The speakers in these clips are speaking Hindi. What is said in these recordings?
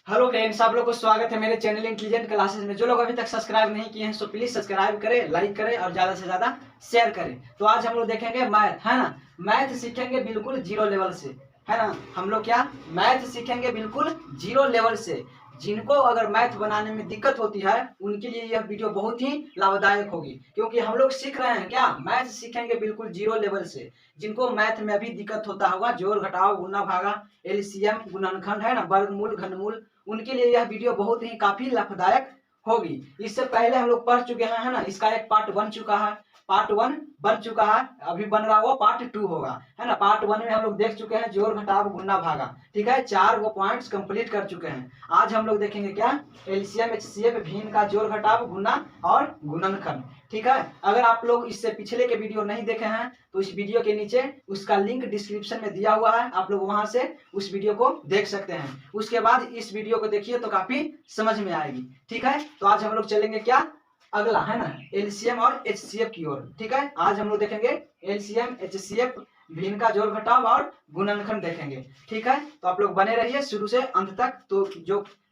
हेलो फ्रेंड्स, आप लोग को स्वागत है मेरे चैनल इंटेलिजेंट क्लासेस में। जो लोग अभी तक सब्सक्राइब नहीं किए हैं सो प्लीज सब्सक्राइब करें, लाइक करें और ज्यादा से ज्यादा शेयर करें। तो आज हम लोग देखेंगे मैथ, है ना। मैथ सीखेंगे बिल्कुल जीरो लेवल से, है ना। हम लोग क्या मैथ सीखेंगे बिल्कुल जीरो लेवल से। जिनको अगर मैथ बनाने में दिक्कत होती है उनके लिए यह वीडियो बहुत ही लाभदायक होगी, क्योंकि हम लोग सीख रहे हैं क्या मैथ सीखेंगे बिल्कुल जीरो लेवल से। जिनको मैथ में अभी दिक्कत होता होगा, जोड़ घटाव गुना भागा एलसीएम गुणनखंड, है ना, वर्गमूल घनमूल, उनके लिए यह वीडियो बहुत ही काफी लाभदायक होगी। इससे पहले हम लोग पढ़ चुके हैं, है ना। इसका एक पार्ट बन चुका है, पार्ट वन बन चुका है, अभी बन रहा वो पार्ट टू होगा, है ना। पार्ट वन में हम लोग देख चुके हैं जोड़ घटाव गुना भागा, ठीक है। 4 वो पॉइंट्स कंप्लीट कर चुके हैं। आज हम लोग देखेंगे क्या एलसीएम एचसीएफ भिन्न का जोड़ घटाव गुना और गुणनखंड, ठीक है। अगर आप लोग इससे पिछले के वीडियो नहीं देखे हैं तो इस वीडियो के नीचे उसका लिंक डिस्क्रिप्शन में दिया हुआ है, आप लोग वहां से उस वीडियो को देख सकते हैं। उसके बाद इस वीडियो को देखिए तो काफी समझ में आएगी, ठीक है। तो आज हम लोग चलेंगे क्या अगला, है ना, एलसीएम और एचसीएफ की ओर, ठीक है। आज हम लोग देखेंगे एलसीएम एचसीएफ भिन्न का जोड़ घटाव और गुणनखंड देखेंगे, ठीक है। तो आप लोग बने रहिए शुरू से अंत तक, तो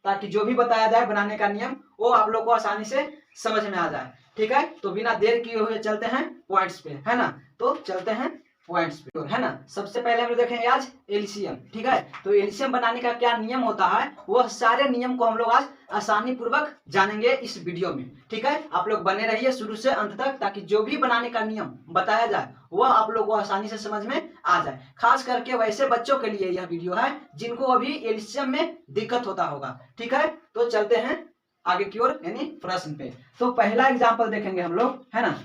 ताकि जो भी बताया जाए बनाने का नियम वो आप लोग को आसानी से समझ में आ जाए, ठीक है। तो बिना देर किए हुए चलते हैं पॉइंट्स पे, है ना। तो चलते हैं पॉइंट्स पे, है ना। सबसे पहले हम लोग देखेंगे आज एलसीएम, ठीक है। तो एलसीएम बनाने का क्या नियम होता है वह सारे नियम को हम लोग आज आसानी पूर्वक जानेंगे इस वीडियो में, ठीक है। आप लोग बने रहिए शुरू से अंत तक, ताकि जो भी बनाने का नियम बताया जाए वह आप लोग को आसानी से समझ में आ जाए। खास करके वैसे बच्चों के लिए यह वीडियो है जिनको अभी एलसीएम में दिक्कत होता होगा, ठीक है। तो चलते हैं आगे की ओर, यानी प्रश्न पे। तो पहला एग्जाम्पल देखेंगे हम लोग, है ना।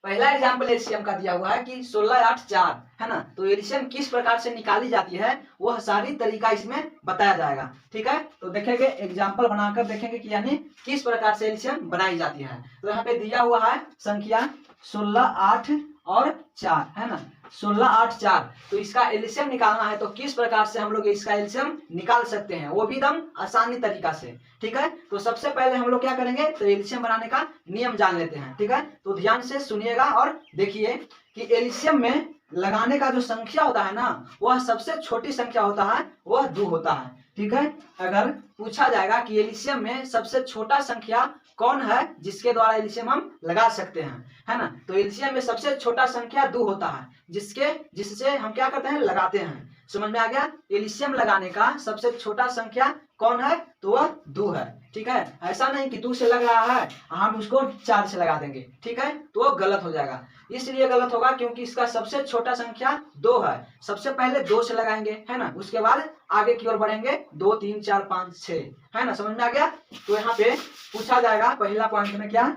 पहला एग्जाम्पल एलसीएम का दिया हुआ है कि 16 8 4, है ना। तो एलसीएम किस प्रकार से निकाली जाती है वह सारी तरीका इसमें बताया जाएगा, ठीक है। तो देखेंगे एग्जाम्पल बनाकर देखेंगे कि यानी किस प्रकार से एलसीएम बनाई जाती है। तो यहाँ पे दिया हुआ है संख्या 16 8 और 4, है ना। 16 8 4, तो इसका एलसीएम निकालना है तो किस प्रकार से हम लोग इसका एलसीएम निकाल सकते हैं, वो भी एकदम आसानी तरीका से, ठीक है। तो सबसे पहले हम लोग क्या करेंगे तो एलसीएम बनाने का नियम जान लेते हैं, ठीक है। तो ध्यान से सुनिएगा और देखिए कि एलसीएम में लगाने का जो संख्या होता है ना वह सबसे छोटी संख्या होता है, वह 2 होता है, ठीक है। अगर पूछा जाएगा कि एलसीएम में सबसे छोटा संख्या कौन है जिसके द्वारा एलसीएम हम लगा सकते हैं, है ना। तो एलसीएम में सबसे छोटा संख्या 2 होता है, जिससे हम क्या करते हैं लगाते हैं। समझ में आ गया। एलसीएम लगाने का सबसे छोटा संख्या कौन है तो वह 2 है, ठीक है। ऐसा नहीं कि 2 से लग रहा है हम उसको 4 से लगा देंगे, ठीक है, तो वो गलत हो जाएगा। इसलिए गलत होगा क्योंकि इसका सबसे छोटा संख्या 2 है। सबसे पहले 2 से लगाएंगे, है ना, उसके बाद आगे की ओर बढ़ेंगे 2 3 4 5 6, है ना। समझ में आ गया। तो यहाँ पे पूछा जाएगा पहला पॉइंट में क्या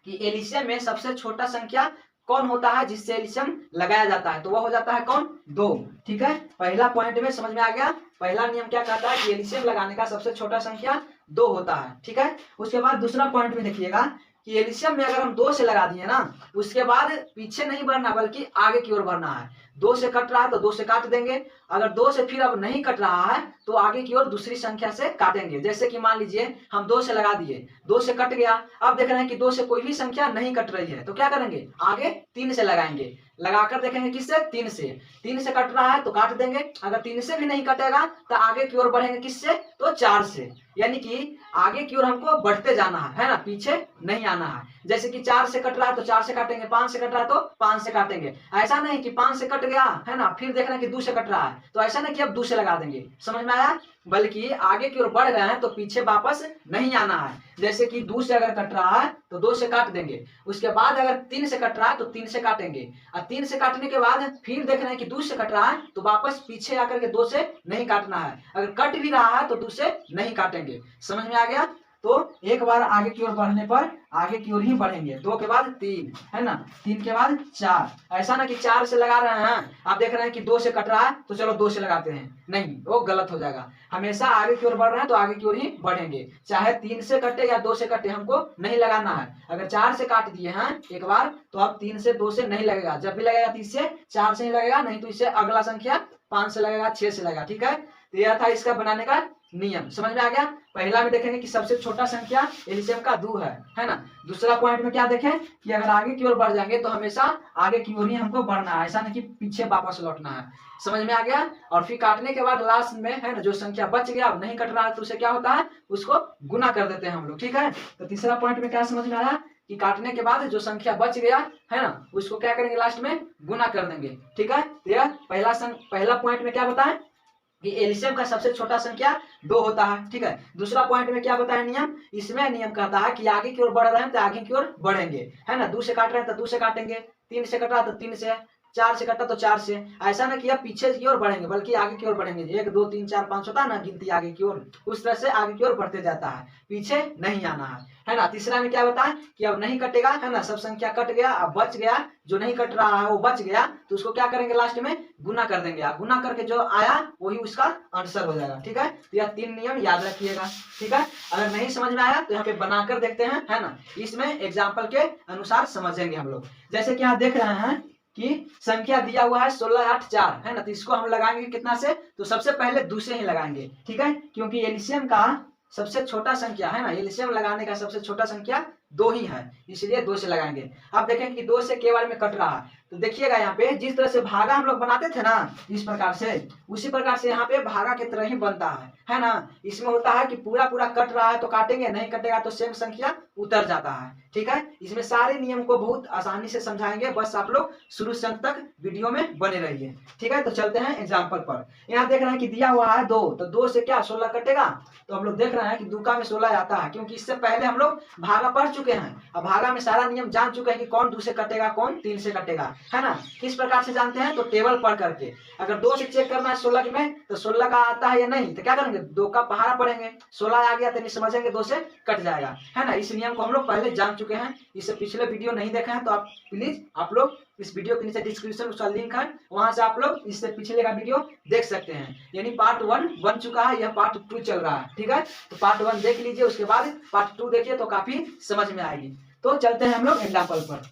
कि एलसीएम में सबसे छोटा संख्या कौन होता है जिससे एलसीएम लगाया जाता है, तो वह हो जाता है कौन 2, ठीक है। पहला पॉइंट में समझ में आ गया। पहला नियम क्या कहता है कि एलसीएम लगाने का सबसे छोटा संख्या 2 होता है, ठीक है। उसके बाद दूसरा पॉइंट में देखिएगा कि एलसीएम में अगर हम 2 से लगा दिए ना उसके बाद पीछे नहीं बढ़ना बल्कि आगे की ओर बढ़ना है। 2 से कट रहा है तो 2 से काट देंगे, अगर 2 से फिर अब नहीं कट रहा है तो आगे की ओर दूसरी संख्या से काटेंगे। जैसे कि मान लीजिए हम 2 से लगा दिए, 2 से कट गया, अब देख रहे हैं कि 2 से कोई भी संख्या नहीं कट रही है तो क्या करेंगे आगे 3 से लगाएंगे। लगाकर देखेंगे किससे 3 से, 3 से कट रहा है तो काट देंगे, अगर 3 से भी नहीं कटेगा तो आगे की ओर बढ़ेंगे किससे तो 4 से, यानी कि आगे की ओर हमको बढ़ते जाना है ना, पीछे नहीं आना है। जैसे कि 4 से कट रहा है तो 4 से काटेंगे, 5 से कट रहा है तो 5 से काटेंगे। ऐसा नहीं कि 5 से कट गया, है ना, फिर देख रहे हैं कि 2 से कट रहा है तो ऐसा नहीं कि अब 2 से लगा देंगे। समझ में आया। बल्कि आगे की ओर बढ़ गए हैं तो पीछे वापस नहीं आना है। जैसे कि 2 से अगर कट रहा है तो 2 से काट देंगे, उसके बाद अगर 3 से कट रहा है तो 3 से काटेंगे, और 3 से काटने के बाद फिर देख रहे हैं कि 2 से कट रहा है तो वापस पीछे आकर के 2 से नहीं काटना है, अगर कट भी रहा है तो 2 से नहीं काटेंगे। समझ में आ गया। तो एक बार आगे की ओर बढ़ने पर आगे की ओर ही बढ़ेंगे, 2 के बाद 3, है ना, 3 के बाद 4। ऐसा ना कि 4 से लगा रहे हैं आप देख रहे हैं कि 2 से कट रहा है तो चलो 2 से लगाते हैं, नहीं, वो गलत हो जाएगा। हमेशा आगे की ओर बढ़ रहे हैं तो आगे की ओर ही बढ़ेंगे, चाहे 3 से कटे या 2 से कटे, हमको नहीं लगाना है। अगर 4 से काट दिए हैं एक बार तो अब 3 से 2 से नहीं लगेगा, जब भी लगेगा 3 से 4 से ही लगेगा, नहीं तो इससे अगला संख्या 5 से लगेगा, 6 से लगेगा, ठीक है। तो यह था इसका बनाने का नियम। समझ में आ गया। पहला में देखेंगे कि सबसे छोटा संख्या एलसीएम का 2 है ना। दूसरा पॉइंट में क्या देखें कि अगर आगे की ओर बढ़ जाएंगे तो हमेशा आगे की ओर ही हमको बढ़ना है, ऐसा नहीं कि पीछे वापस लौटना है। समझ में आ गया। और फिर काटने के बाद लास्ट में है ना जो संख्या बच गया अब नहीं कट रहा है तो उसे क्या होता है, उसको गुना कर देते हैं हम लोग। ठीक है। तो तीसरा पॉइंट में क्या समझ में आया कि काटने के बाद जो संख्या बच गया है ना उसको क्या करेंगे, लास्ट में गुना कर देंगे। ठीक है। तो यह पहला पॉइंट में क्या बताएं कि एलसीएम का सबसे छोटा संख्या 2 होता है। ठीक है। दूसरा पॉइंट में क्या बताया नियम, इसमें नियम कहता है कि आगे की ओर बढ़ रहे हैं तो आगे की ओर बढ़ेंगे, है ना। 2 से काट रहे हैं तो 2 से काटेंगे, 3 से कट रहा तो 3 से, 4 से कटा तो 4 से। ऐसा ना कि अब पीछे की ओर बढ़ेंगे बल्कि आगे की ओर बढ़ेंगे। 1 2 3 4 5 होता है ना गिनती आगे की ओर, उस तरह से आगे की ओर बढ़ते जाता है, पीछे नहीं आना है ना। तीसरा में क्या बताएं कि अब नहीं कटेगा, है ना, सब संख्या कट गया, अब बच गया, जो नहीं कट रहा है वो बच गया तो उसको क्या करेंगे, लास्ट में गुना कर देंगे। गुना करके जो आया वही उसका आंसर हो जाएगा। ठीक है। तो यह 3 नियम याद रखिएगा। ठीक है। अगर नहीं समझ में आया तो यहाँ पे बनाकर देखते हैं, है ना, इसमें एग्जाम्पल के अनुसार समझेंगे हम लोग। जैसे कि यहाँ देख रहे हैं कि संख्या दिया हुआ है 16 8 4, है ना। तो इसको हम लगाएंगे कितना से, तो सबसे पहले 2 से ही लगाएंगे। ठीक है। क्योंकि एलसीएम का सबसे छोटा संख्या है ना, एलसीएम लगाने का सबसे छोटा संख्या 2 ही है, इसलिए 2 से लगाएंगे। अब देखें कि 2 से केवल में कट रहा है तो देखिएगा यहाँ पे जिस तरह से भागा हम लोग बनाते थे ना इस प्रकार से, उसी प्रकार से यहाँ पे भागा की तरह ही बनता है ना। इसमें होता है कि पूरा पूरा कट रहा है तो काटेंगे, नहीं कटेगा तो सेम संख्या उतर जाता है। ठीक है। इसमें सारे नियम को बहुत आसानी से समझाएंगे, बस आप लोग शुरू से अंत तक वीडियो में बने रहिए। ठीक है। तो चलते हैं एग्जाम्पल पर। यहाँ देख रहे हैं कि दिया हुआ है 2, तो 2 से क्या 16 कटेगा, तो हम लोग देख रहे हैं कि दूका में 16 आता है, क्योंकि इससे पहले हम लोग भागा पढ़ चुके हैं। अब भागा में सारा नियम जान चुके हैं कि कौन 2 से कटेगा कौन 3 से कटेगा, है ना। किस प्रकार से जानते हैं, तो टेबल पढ़ करके। अगर 2 से चेक करना है 16 में तो 16 का आता है या नहीं, तो क्या करेंगे 2 का पहाड़ा पढ़ेंगे, 16 आ गया तो नहीं समझेंगे 2 से कट जाएगा, है ना। इस नियम को हम लोग पहले जान चुके हैं। इससे पिछले वीडियो नहीं देखा है तो आप प्लीज आप लोग इस वीडियो के नीचे डिस्क्रिप्शन में उसका लिंक है, वहां से आप लोग इससे पिछले का वीडियो देख सकते हैं। यानी पार्ट 1 बन चुका है, यह पार्ट 2 चल रहा है। ठीक है। तो पार्ट 1 देख लीजिए, उसके बाद पार्ट 2 देखिए तो काफी समझ में आएगी। तो चलते हैं हम लोग एग्जाम्पल पर,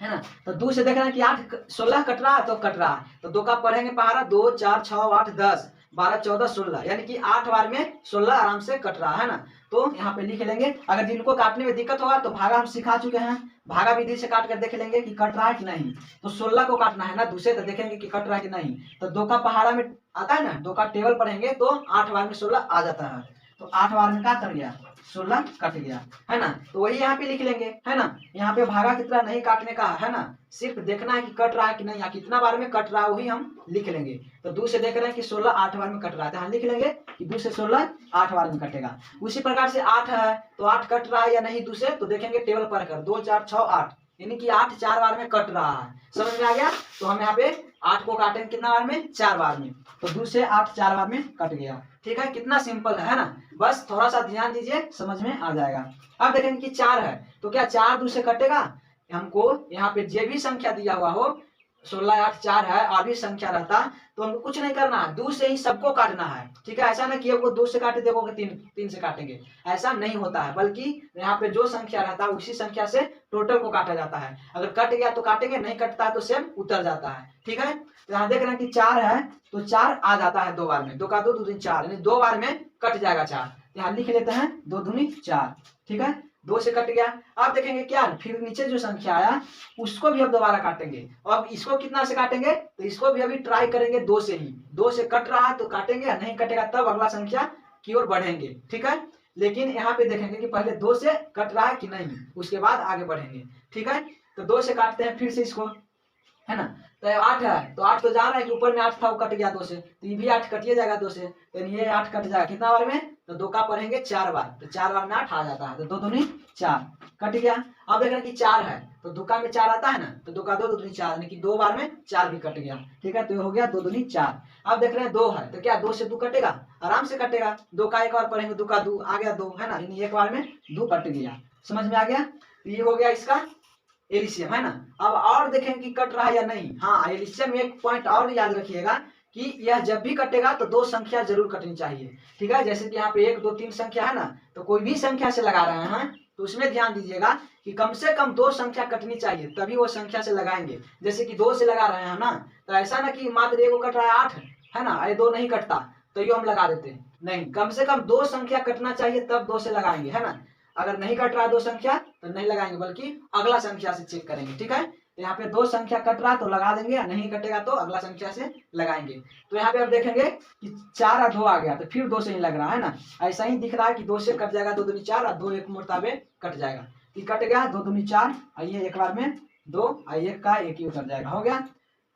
है ना। तो 2 से देख रहे हैं कि 8 16 कट रहा है तो कट रहा है, तो 2 का पढ़ेंगे पहाड़ा, 2 4 6 8 10 12 14 16, यानी कि 8 बार में 16 आराम से कट रहा है ना। तो यहाँ पे लिख लेंगे। अगर जिनको काटने में दिक्कत होगा तो भागा हम सिखा चुके हैं, भागा विधि से काट कर देख लेंगे कि कट रहा है कि नहीं। तो 16 को काटना है ना दूसरे, तो देखेंगे कि कट रहा है कि नहीं। तो 2 का पहाड़ा में आता है ना, 2 का टेबल पढ़ेंगे तो 8 बार में 16 आ जाता है, तो 8 बार में क्या कर गया 16 कट गया, है ना। तो वही यहाँ पे लिख लेंगे, है ना। यहाँ पे भागा कितना नहीं काटने का है ना, सिर्फ देखना है कि कट रहा है कि नहीं, या कितना बार में कट रहा है वही हम लिख लेंगे। तो 2 से देख रहे हैं कि 16 8 बार में कट रहा है, तो हम लिख लेंगे कि 2 से 16 8 बार में कटेगा। उसी प्रकार से 8 है तो 8 कट रहा है या नहीं 2 से, तो देखेंगे टेबल पर कर 2 4 6 8, यानी कि 8 4 बार में कट रहा है। समझ में आ गया। तो हम यहाँ पे 8 को काटेंगे कितना बार में 4 बार में, तो 2 से 8 4 बार में कट गया। ठीक है। कितना सिंपल है ना, बस थोड़ा सा ध्यान दीजिए समझ में आ जाएगा। अब देखेंगे कि 4 है तो क्या 4 2 से कटेगा, हमको यहाँ पे जो भी संख्या दिया हुआ हो 16 8 4 है और भी संख्या रहता तो हमको कुछ नहीं करना है, 2 से ही सबको काटना है। ठीक है। ऐसा ना कि वो 2 से काटे देखोगे 3 से काटेंगे, ऐसा नहीं होता है, बल्कि यहाँ पे जो संख्या रहता है उसी संख्या से टोटल को काटा जाता है। अगर कट गया तो काटेंगे, नहीं कटता है तो सेम उतर जाता है। ठीक है। तो यहाँ देख रहे हैं कि 4 है तो 4 आ जाता है 2 बार में, 2 का 2 2 3 4, यानी 2 बार में कट जाएगा 4। यहाँ लिख लेते हैं 2 दूनी 4। ठीक है। 2 से कट गया। आप देखेंगे क्या फिर नीचे जो संख्या आया उसको भी अब दोबारा काटेंगे। अब इसको कितना से काटेंगे, तो इसको भी अभी ट्राई करेंगे 2 से ही। 2 से कट रहा है तो काटेंगे, नहीं कटेगा तब अगला संख्या की ओर बढ़ेंगे। ठीक है। लेकिन यहाँ पे देखेंगे कि पहले 2 से कट रहा है कि नहीं, उसके बाद आगे बढ़ेंगे। ठीक है। तो 2 से काटते हैं फिर से इसको, है ना। तो 8 है तो 8 तो जा रहा है कि ऊपर में 8 था वो कट गया 2 से, तो ये भी 8 कटिए जाएगा 2 से, तो ये 8 कट जाएगा कितना बार में, तो 2 का पढ़ेंगे 4 बार, तो 4 बार में 8 आ जाता है, तो 2 दूनी 4 कट गया। अब देख रहे हैं कि 4 है तो 2 का में 4 आता है ना, तो 2 का 2 2 दूनी 4, यानी कि 2 बार में 4 भी कट गया। ठीक है। तो ये हो गया 2 दूनी 4। अब देख रहे हैं 2 है तो क्या 2 से 2 कटेगा, आराम से कटेगा। 2 का एक बार पढ़ेंगे 2 का 2 आ गया 2, है ना, यानी एक बार में 2 कट गया। समझ में आ गया। तो ये हो गया इसका एलिशियम, है ना। अब और देखें कि कट रहा है या नहीं। हाँ, एलिशियम में एक पॉइंट और याद रखिएगा कि यह जब भी कटेगा तो 2 संख्या जरूर कटनी चाहिए। ठीक है। जैसे कि यहाँ पे 1 2 3 संख्या है ना, तो कोई भी संख्या से लगा रहे हैं तो उसमें ध्यान दीजिएगा कि कम से कम 2 संख्या कटनी चाहिए, तभी वो संख्या से लगाएंगे। जैसे कि 2 से लगा रहे हैं ना, तो ऐसा ना कि मात्र 1 कट रहा है 8, है ना, ये 2 नहीं कटता, तो ये हम लगा देते हैं। नहीं, कम से कम दो संख्या कटना चाहिए तब दो से लगाएंगे, है ना। अगर नहीं कट रहा है दो संख्या तो नहीं लगाएंगे, बल्कि अगला संख्या से चेक करेंगे, ठीक है। तो यहाँ पे दो संख्या कट रहा है तो लगा देंगे, नहीं कटेगा तो अगला संख्या से लगाएंगे। तो यहाँ पे आप देखेंगे कि 4 और 2 आ गया, तो फिर 2 से ही लग रहा है ना। ऐसा ही दिख रहा है कि 2 से कट जाएगा, 2 दूनी 4 और 2 एक मुर्ताबे कट जाएगा। कि कट गया 2 दूनी 4, आइए एक बार में 2, आइए का एक ही उतर जाएगा, हो गया।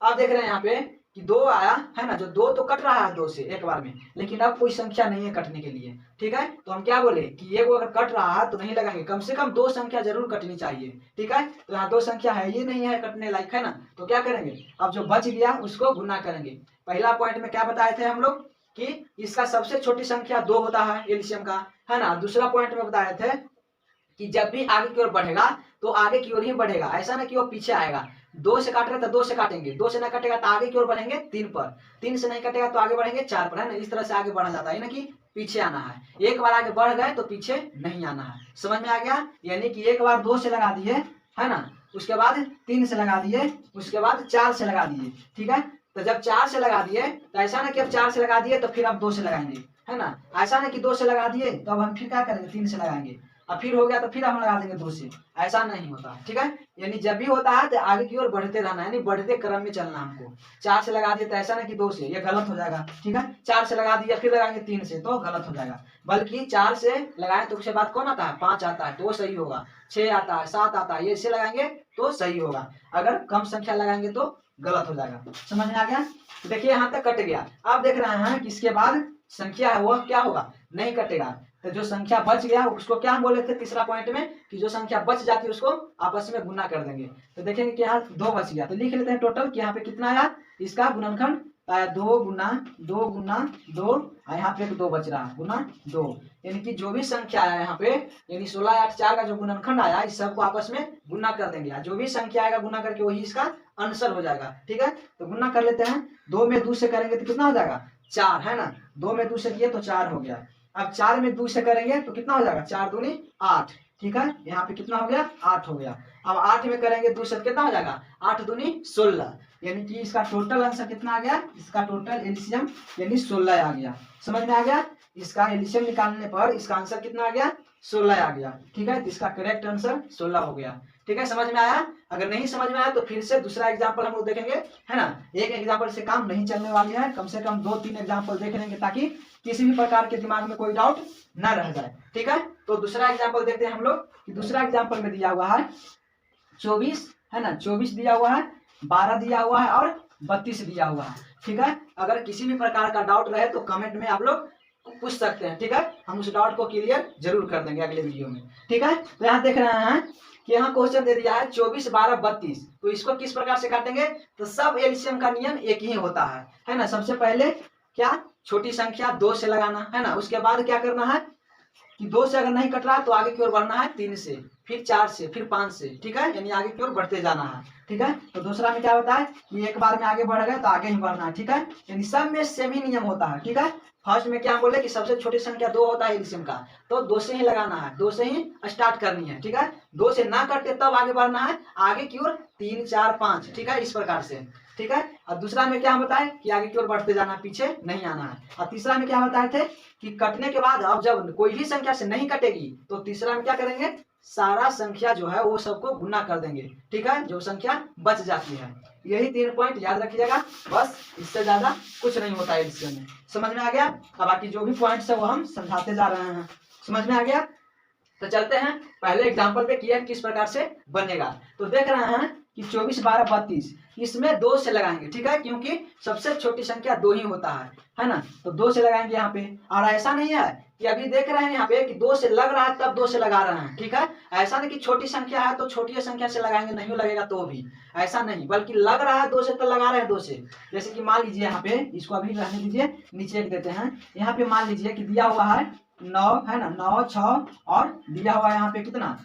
आप देख रहे हैं यहाँ पे कि 2 आया है ना, जो 2 तो कट रहा है 2 से एक बार में, लेकिन अब कोई संख्या नहीं है कटने के लिए, ठीक है। तो हम क्या बोले कि ये अगर कट रहा है तो नहीं लगाएंगे, कम से कम दो संख्या जरूर कटनी चाहिए, ठीक है। तो यहाँ दो संख्या है, ये नहीं है कटने लायक, है ना। तो क्या करेंगे, अब जो बच गया उसको गुना करेंगे। पहला पॉइंट में क्या बताए थे हम लोग कि इसका सबसे छोटी संख्या 2 होता है एलसीएम का, है ना। दूसरा पॉइंट में बताए थे कि जब भी आगे की ओर बढ़ेगा तो आगे की ओर ही बढ़ेगा, ऐसा ना कि वो पीछे आएगा। 2 से काट रहे तो 2 से काटेंगे, 2 से ना कटेगा तो आगे की ओर बढ़ेंगे 3 पर, 3 से नहीं कटेगा तो आगे बढ़ेंगे 4 पर, है ना। इस तरह से आगे बढ़ा जाता है ना, कि पीछे आना है। एक बार आगे बढ़ गए तो पीछे नहीं आना है, समझ में आ गया। यानी कि एक बार 2 से लगा दिए, है ना, उसके बाद 3 से लगा दिए, उसके बाद 4 से लगा दिए, ठीक है। तो जब 4 से लगा दिए तो ऐसा ना कि अब 4 से लगा दिए तो फिर अब 2 से लगाएंगे, है ना। ऐसा ना कि 2 से लगा दिए तो अब हम फिर क्या करेंगे, 3 से लगाएंगे, अब फिर हो गया तो फिर हम लगा देंगे 2 से, ऐसा नहीं होता, ठीक है। यानी जब भी होता है तो आगे की ओर बढ़ते रहना, यानी बढ़ते क्रम में चलना हमको। 4 से लगा दिए तो ऐसा नहीं कि 2 से, ये गलत हो जाएगा, ठीक है। 4 से लगा दिया फिर लगाएंगे 3 से तो गलत हो जाएगा, बल्कि 4 से लगाए तो उसके बाद कौन आता है, 5 आता है तो सही होगा, 6 आता है, 7 आता है, ये इससे लगाएंगे तो सही होगा। अगर कम संख्या लगाएंगे तो गलत हो जाएगा, समझ में आ गया। देखिए यहाँ तक कट गया। आप देख रहे हैं कि इसके बाद संख्या है वह क्या होगा, नहीं कटेगा। तो जो संख्या बच गया उसको क्या हम बोले थे तीसरा पॉइंट में, कि जो संख्या बच जाती है उसको आपस में गुना कर देंगे। तो देखेंगे कि यहाँ 2 बच गया, तो लिख लेते हैं टोटल कि यहाँ पे कितना आया, इसका गुणनखंड आया 2 गुना 2 गुना 2, और यहाँ पे 2 बच रहा है गुना 2। यानी कि जो भी संख्या आया यहाँ पे, यानी 16 8 4 का जो गुणनखंड आया इस सबको आपस में गुना कर देंगे, जो भी संख्या आएगा गुना करके वही इसका आंसर हो जाएगा, ठीक है। तो गुना कर लेते हैं, 2 में 2 से करेंगे तो कितना हो जाएगा 4, है ना। 2 में 2 से किए तो 4 हो गया। अब 4 में 2 से करेंगे तो कितना हो जाएगा, 4 दूनी 8, ठीक है। यहाँ पे कितना हो गया 8 हो गया। अब 8 में करेंगे 2 से कितना हो जाएगा 8 दूनी 16, यानी कि इसका टोटल आंसर कितना आ गया, इसका टोटल एलसीएम यानी 16 आ गया, समझ में आ गया। इसका एलसीएम निकालने पर इसका आंसर कितना आ गया 16 आ गया, ठीक है। तो इसका करेक्ट आंसर 16 हो गया, ठीक है। समझ में आया। अगर नहीं समझ में आया तो फिर से दूसरा एग्जांपल हम लोग देखेंगे, है ना। एक एग्जांपल से काम नहीं चलने वाली है, कम से कम 2-3 एग्जांपल देख लेंगे ताकि किसी भी प्रकार के दिमाग में कोई डाउट ना रह जाए, ठीक है। तो दूसरा एग्जांपल देखते हैं हम लोग कि दूसरा एग्जांपल में दिया हुआ है 24, है ना, 24 दिया हुआ है, 12 दिया हुआ है और 32 दिया हुआ है, ठीक है। अगर किसी भी प्रकार का डाउट रहे तो कमेंट में आप लोग पूछ सकते हैं, ठीक है। हम उस डाउट को क्लियर जरूर कर देंगे अगले वीडियो में, ठीक है। तो यहाँ देख रहे हैं कि यहाँ क्वेश्चन दे दिया है 24 12 32, तो इसको किस प्रकार से काटेंगे। तो सब एलसीएम का नियम एक ही होता है ना। सबसे पहले क्या, छोटी संख्या 2 से लगाना, है ना। उसके बाद क्या करना है कि 2 से अगर नहीं कट रहा तो आगे की ओर बढ़ना है 3 से, फिर 4 से, फिर 5 से, ठीक है। यानी आगे की ओर बढ़ते जाना है, ठीक है। तो दूसरा में क्या होता है कि एक बार में आगे बढ़ गए तो आगे ही बढ़ना है, ठीक है। यानी सब में सेम ही नियम होता है, ठीक है। फर्स्ट में क्या बोले कि सबसे छोटी संख्या 2 होता है एलसीएम का, तो 2 से ही लगाना है, 2 से ही स्टार्ट करनी है, ठीक है। 2 से ना कटे तब आगे बढ़ना है, आगे की ओर 3 4 5, ठीक है, इस प्रकार से, ठीक है। और दूसरा में क्या बताए कि आगे की ओर बढ़ते जाना, पीछे नहीं आना है। और तीसरा में क्या बताए थे कि कटने के बाद अब जब कोई भी संख्या से नहीं कटेगी तो तीसरा में क्या करेंगे, सारा संख्या जो है वो सबको गुना कर देंगे, ठीक है, जो संख्या बच जाती है। यही 3 पॉइंट याद रखिएगा, बस इससे ज्यादा कुछ नहीं होता है एलसीएम में, समझ में आ गया। अब बाकी जो भी पॉइंट्स है वो हम समझाते जा रहे हैं, समझ में आ गया। तो चलते हैं पहले एग्जांपल पे किया किस प्रकार से बनेगा। तो देख रहे हैं कि 24 12 32 इसमें 2 से लगाएंगे, ठीक है, क्योंकि सबसे छोटी संख्या 2 ही होता है ना। तो 2 से लगाएंगे यहाँ पे। और ऐसा नहीं है कि अभी देख रहे हैं यहाँ पे कि 2 से लग रहा है तब 2 से लगा रहे हैं, ठीक है। ऐसा नहीं कि छोटी संख्या है तो छोटी संख्या से लगाएंगे, नहीं लगेगा तो भी, ऐसा नहीं, बल्कि लग रहा है 2 से तो लगा रहे हैं 2 से। जैसे कि मान लीजिए यहाँ पे, इसको अभी रहने दीजिए, नीचे एक देते हैं। यहाँ पे मान लीजिए कि दिया हुआ है 9, है ना, 9 6 और दिया हुआ है यहाँ पे कितना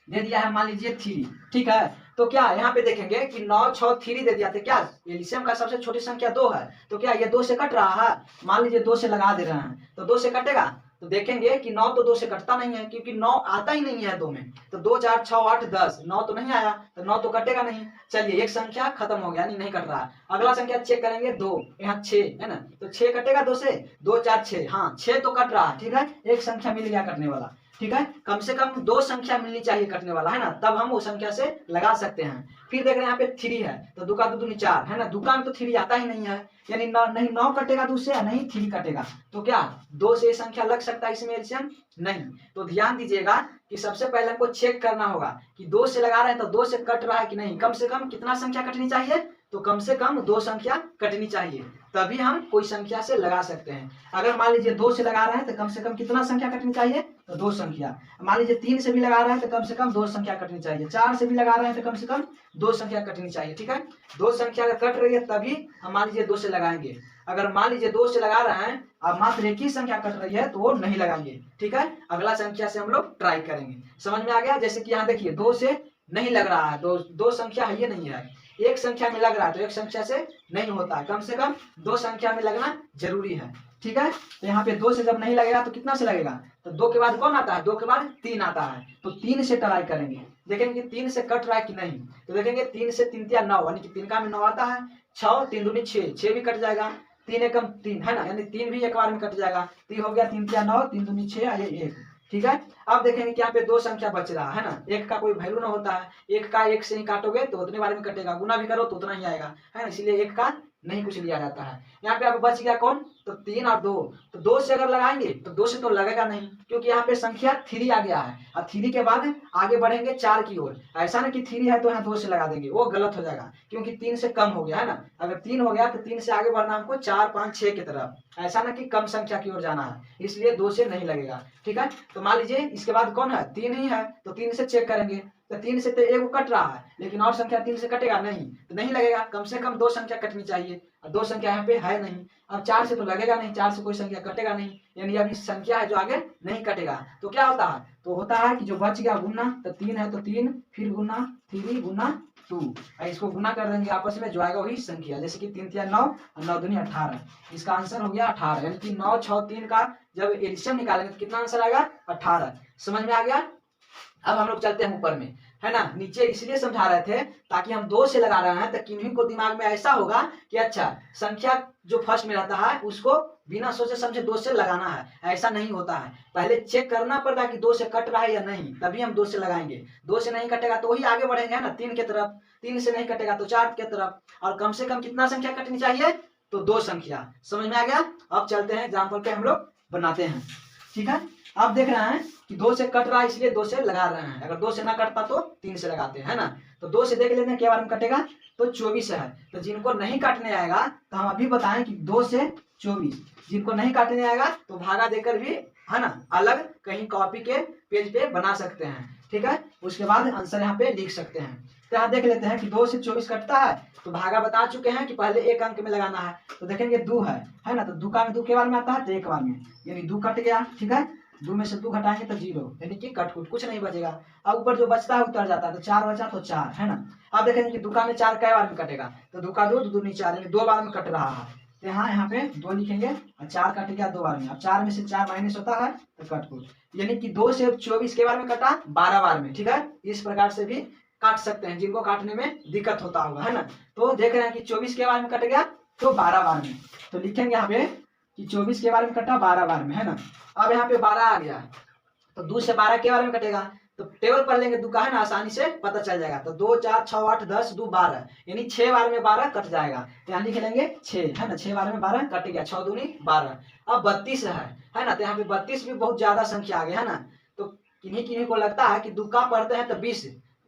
दे दिया है, मान लीजिए 3, ठीक है। तो क्या यहाँ पे देखेंगे कि 9 6 3 दे दिया था, क्या एलसीएम का सबसे छोटी संख्या 2 है, तो क्या ये 2 से कट रहा है, मान लीजिए 2 से लगा दे रहे हैं तो 2 से कटेगा, तो देखेंगे कि 9 तो 2 से कटता नहीं है, क्योंकि 9 आता ही नहीं है 2 में। तो 2 4 6 8 10, 9 तो नहीं आया, तो 9 तो कटेगा नहीं। चलिए एक संख्या खत्म हो गया, नहीं कट रहा। अगला संख्या चेक करेंगे 2, यहाँ 6 है ना, तो 6 कटेगा 2 से, 2 4 6, हाँ 6 तो कट रहा है, ठीक है, एक संख्या मिल गया कटने वाला, ठीक है। कम से कम 2 संख्या मिलनी चाहिए कटने वाला, है ना, तब हम वो संख्या से लगा सकते हैं। फिर देख रहे हैं यहाँ पे 3 है, तो 2 का 2 दूनी 4 है ना, 2 में तो 3 आता ही नहीं है, यानी नहीं 9 कटेगा 2 से, नहीं 3 कटेगा। तो क्या 2 से संख्या लग सकता है इसमें एलसीएम? नहीं। तो ध्यान दीजिएगा कि सबसे पहले हमको चेक करना होगा कि 2 से लगा रहे हैं तो 2 से कट रहा है कि नहीं। कम से कम कितना संख्या कटनी चाहिए? तो कम से कम 2 संख्या कटनी चाहिए, तभी हम कोई संख्या से लगा सकते हैं। अगर मान लीजिए 2 से लगा रहे हैं तो कम से कम कितना संख्या कटनी चाहिए? तो 2 संख्या। मान लीजिए 3 से भी लगा रहे हैं तो कम से कम 2 संख्या कटनी चाहिए। 4 से भी लगा रहे हैं तो कम से कम 2 संख्या कटनी चाहिए, ठीक है। 2 संख्या अगर कट रही है तभी हम मान लीजिए 2 से लगाएंगे। अगर मान लीजिए 2 से लगा रहे हैं अब मात्र एक ही संख्या कट रही है तो वो नहीं लगाएंगे, ठीक है। अगला संख्या से हम लोग ट्राई करेंगे। समझ में आ गया? जैसे कि यहाँ देखिए 2 से नहीं लग रहा है, दो संख्या है, ये नहीं है, एक संख्या में लग रहा है तो एक संख्या से नहीं होता है, कम से कम 2 संख्या में लगना जरूरी है, ठीक है। तो यहाँ पे 2 से जब नहीं लगेगा तो कितना से लगेगा? तो 2 के बाद कौन आता है? 2 के बाद 3 आता है, तो 3 से ट्राई करेंगे, देखेंगे 3 से कट रहा है कि नहीं। तो देखेंगे 3 से 3 या 9, यानी कि 3 का में 9 आता है, 6 3 दूनी 6, 6 भी कट जाएगा, 3 एकम 3 है ना, यानी 3 भी एक बार में कट जाएगा, 3 हो गया 3 या 9, 3 दूनी 6 ये 1, ठीक है। अब देखेंगे कि यहाँ पे 2 संख्या बच रहा है ना, एक का कोई वैल्यू ना होता है, एक का 1 से ही काटोगे तो उतने बारे में कटेगा, गुना भी करो तो उतना ही आएगा, है ना, इसलिए 1 का नहीं कुछ लिया जाता है। यहाँ पे अब बच गया कौन? तो 3 और 2, तो 2 से अगर लगाएंगे तो 2 से तो लगेगा नहीं, क्योंकि यहाँ पे संख्या 3 आ गया है, और 3 के बाद आगे बढ़ेंगे 4 की ओर। ऐसा ना कि 3 है तो यहाँ 2 से लगा देंगे, वो गलत हो जाएगा, क्योंकि 3 से कम हो गया है ना। अगर 3 हो गया तो 3 से आगे बढ़ना हमको 4 5 6 की तरफ, ऐसा ना कि कम संख्या की ओर जाना है, इसलिए 2 से नहीं लगेगा, ठीक है। तो मान लीजिए इसके बाद कौन है? 3 ही है, तो 3 से चेक करेंगे, तो 3 से तो एक कट रहा है, लेकिन और संख्या 3 से कटेगा नहीं, तो नहीं लगेगा। कम से कम 2 संख्या कटनी चाहिए, और 2 संख्या यहाँ पे है नहीं। अब 4 से तो लगेगा नहीं, 4 से कोई संख्या कटेगा नहीं, यानी अभी संख्या है जो आगे नहीं कटेगा। तो क्या होता है? तो होता है कि जो बच गया गुना, तो 3 है तो 3, फिर गुना 3 गुना 2, इसको गुना कर देंगे आपस में, जो आएगा वही संख्या, जैसे कि 3 3 9 और 9 दूनी 18, इसका आंसर हो गया 18, यानी कि 9 6 3 का जब एडिशन निकालेंगे तो कितना आंसर आएगा? 18। समझ में आ गया? अब हम लोग चलते हैं ऊपर में, है ना। नीचे इसलिए समझा रहे थे ताकि हम 2 से लगा रहे हैं तो किन्हीं को दिमाग में ऐसा होगा कि अच्छा संख्या जो फर्स्ट में रहता है उसको बिना सोचे समझे 2 से लगाना है, ऐसा नहीं होता है। पहले चेक करना पड़ता है कि 2 से कट रहा है या नहीं, तभी हम 2 से लगाएंगे। 2 से नहीं कटेगा तो वही आगे बढ़ेंगे, है ना, 3 की तरफ, 3 से नहीं कटेगा तो 4 की तरफ, और कम से कम कितना संख्या कटनी चाहिए? तो 2 संख्या। समझ में आ गया? अब चलते हैं एग्जाम्पल पे हम लोग बनाते हैं, ठीक है। आप देख रहे हैं कि 2 से कट रहा है इसलिए 2 से लगा रहे हैं, अगर 2 से ना कटता तो 3 से लगाते हैं, है ना। तो 2 से देख लेते हैं क्या बार में कटेगा, तो 24 है। तो जिनको नहीं काटने आएगा तो हम अभी बताएं कि 2 से 24, जिनको नहीं काटने आएगा तो भागा देकर भी, है ना, अलग कहीं कॉपी के पेज पे बना सकते हैं, ठीक है। उसके बाद आंसर यहाँ पे लिख सकते हैं। तो यहाँ देख लेते हैं कि 2 से 24 कटता है, तो भागा बता चुके हैं कि पहले एक अंक में लगाना है। तो देखेंगे 2 है ना, तो 2 का में 2 के बार में आता है तो एक बार में, यानी 2 कट गया, ठीक है। 2 में से 2 घटाएंगे तो 0, यानी कि कट कुछ नहीं बचेगा। अब ऊपर जो बचता है उतर जाता है, तो 4 बचा तो 4, है ना। अब देखेंगे कि 2 का में 4 कै बार में कटेगा, तो 2 का 2 2 दूनी 4, यानी 2 बार में कट रहा है। तो यहाँ पे 2 लिखेंगे और 4 कट गया 2 बार में। अब 4 में से 4 माइनस होता है तो कट कुछ, यानी कि 2 से 24 के बार में कटा 12 बार में, ठीक है। इस प्रकार से भी काट सकते हैं जिनको काटने में दिक्कत होता होगा, है ना। तो देख रहे हैं कि 24 के बार में कट गया तो 12 बार में, तो लिखेंगे यहाँ पे कि 24 के बार में कटा 12 बार में, है ना। अब यहाँ पे 12 आ गया, तो 2 से 12 के बारे में कटेगा, तो टेबल पर लेंगे 2 का, है ना, आसानी से पता चल जाएगा। तो 2 4 6 8 10 2 12, यानी 6 बार में 12 कट जाएगा, तो यहाँ लिख लेंगे 6, है ना, 6 बार में 12 कट गया, 6 दूनी 12। अब 32 है ना, तो यहाँ पे 32 भी बहुत ज्यादा संख्या आ गया, है ना। तो किन्हीं किन्हीं को लगता है कि 2 का पढ़ते हैं तो 20,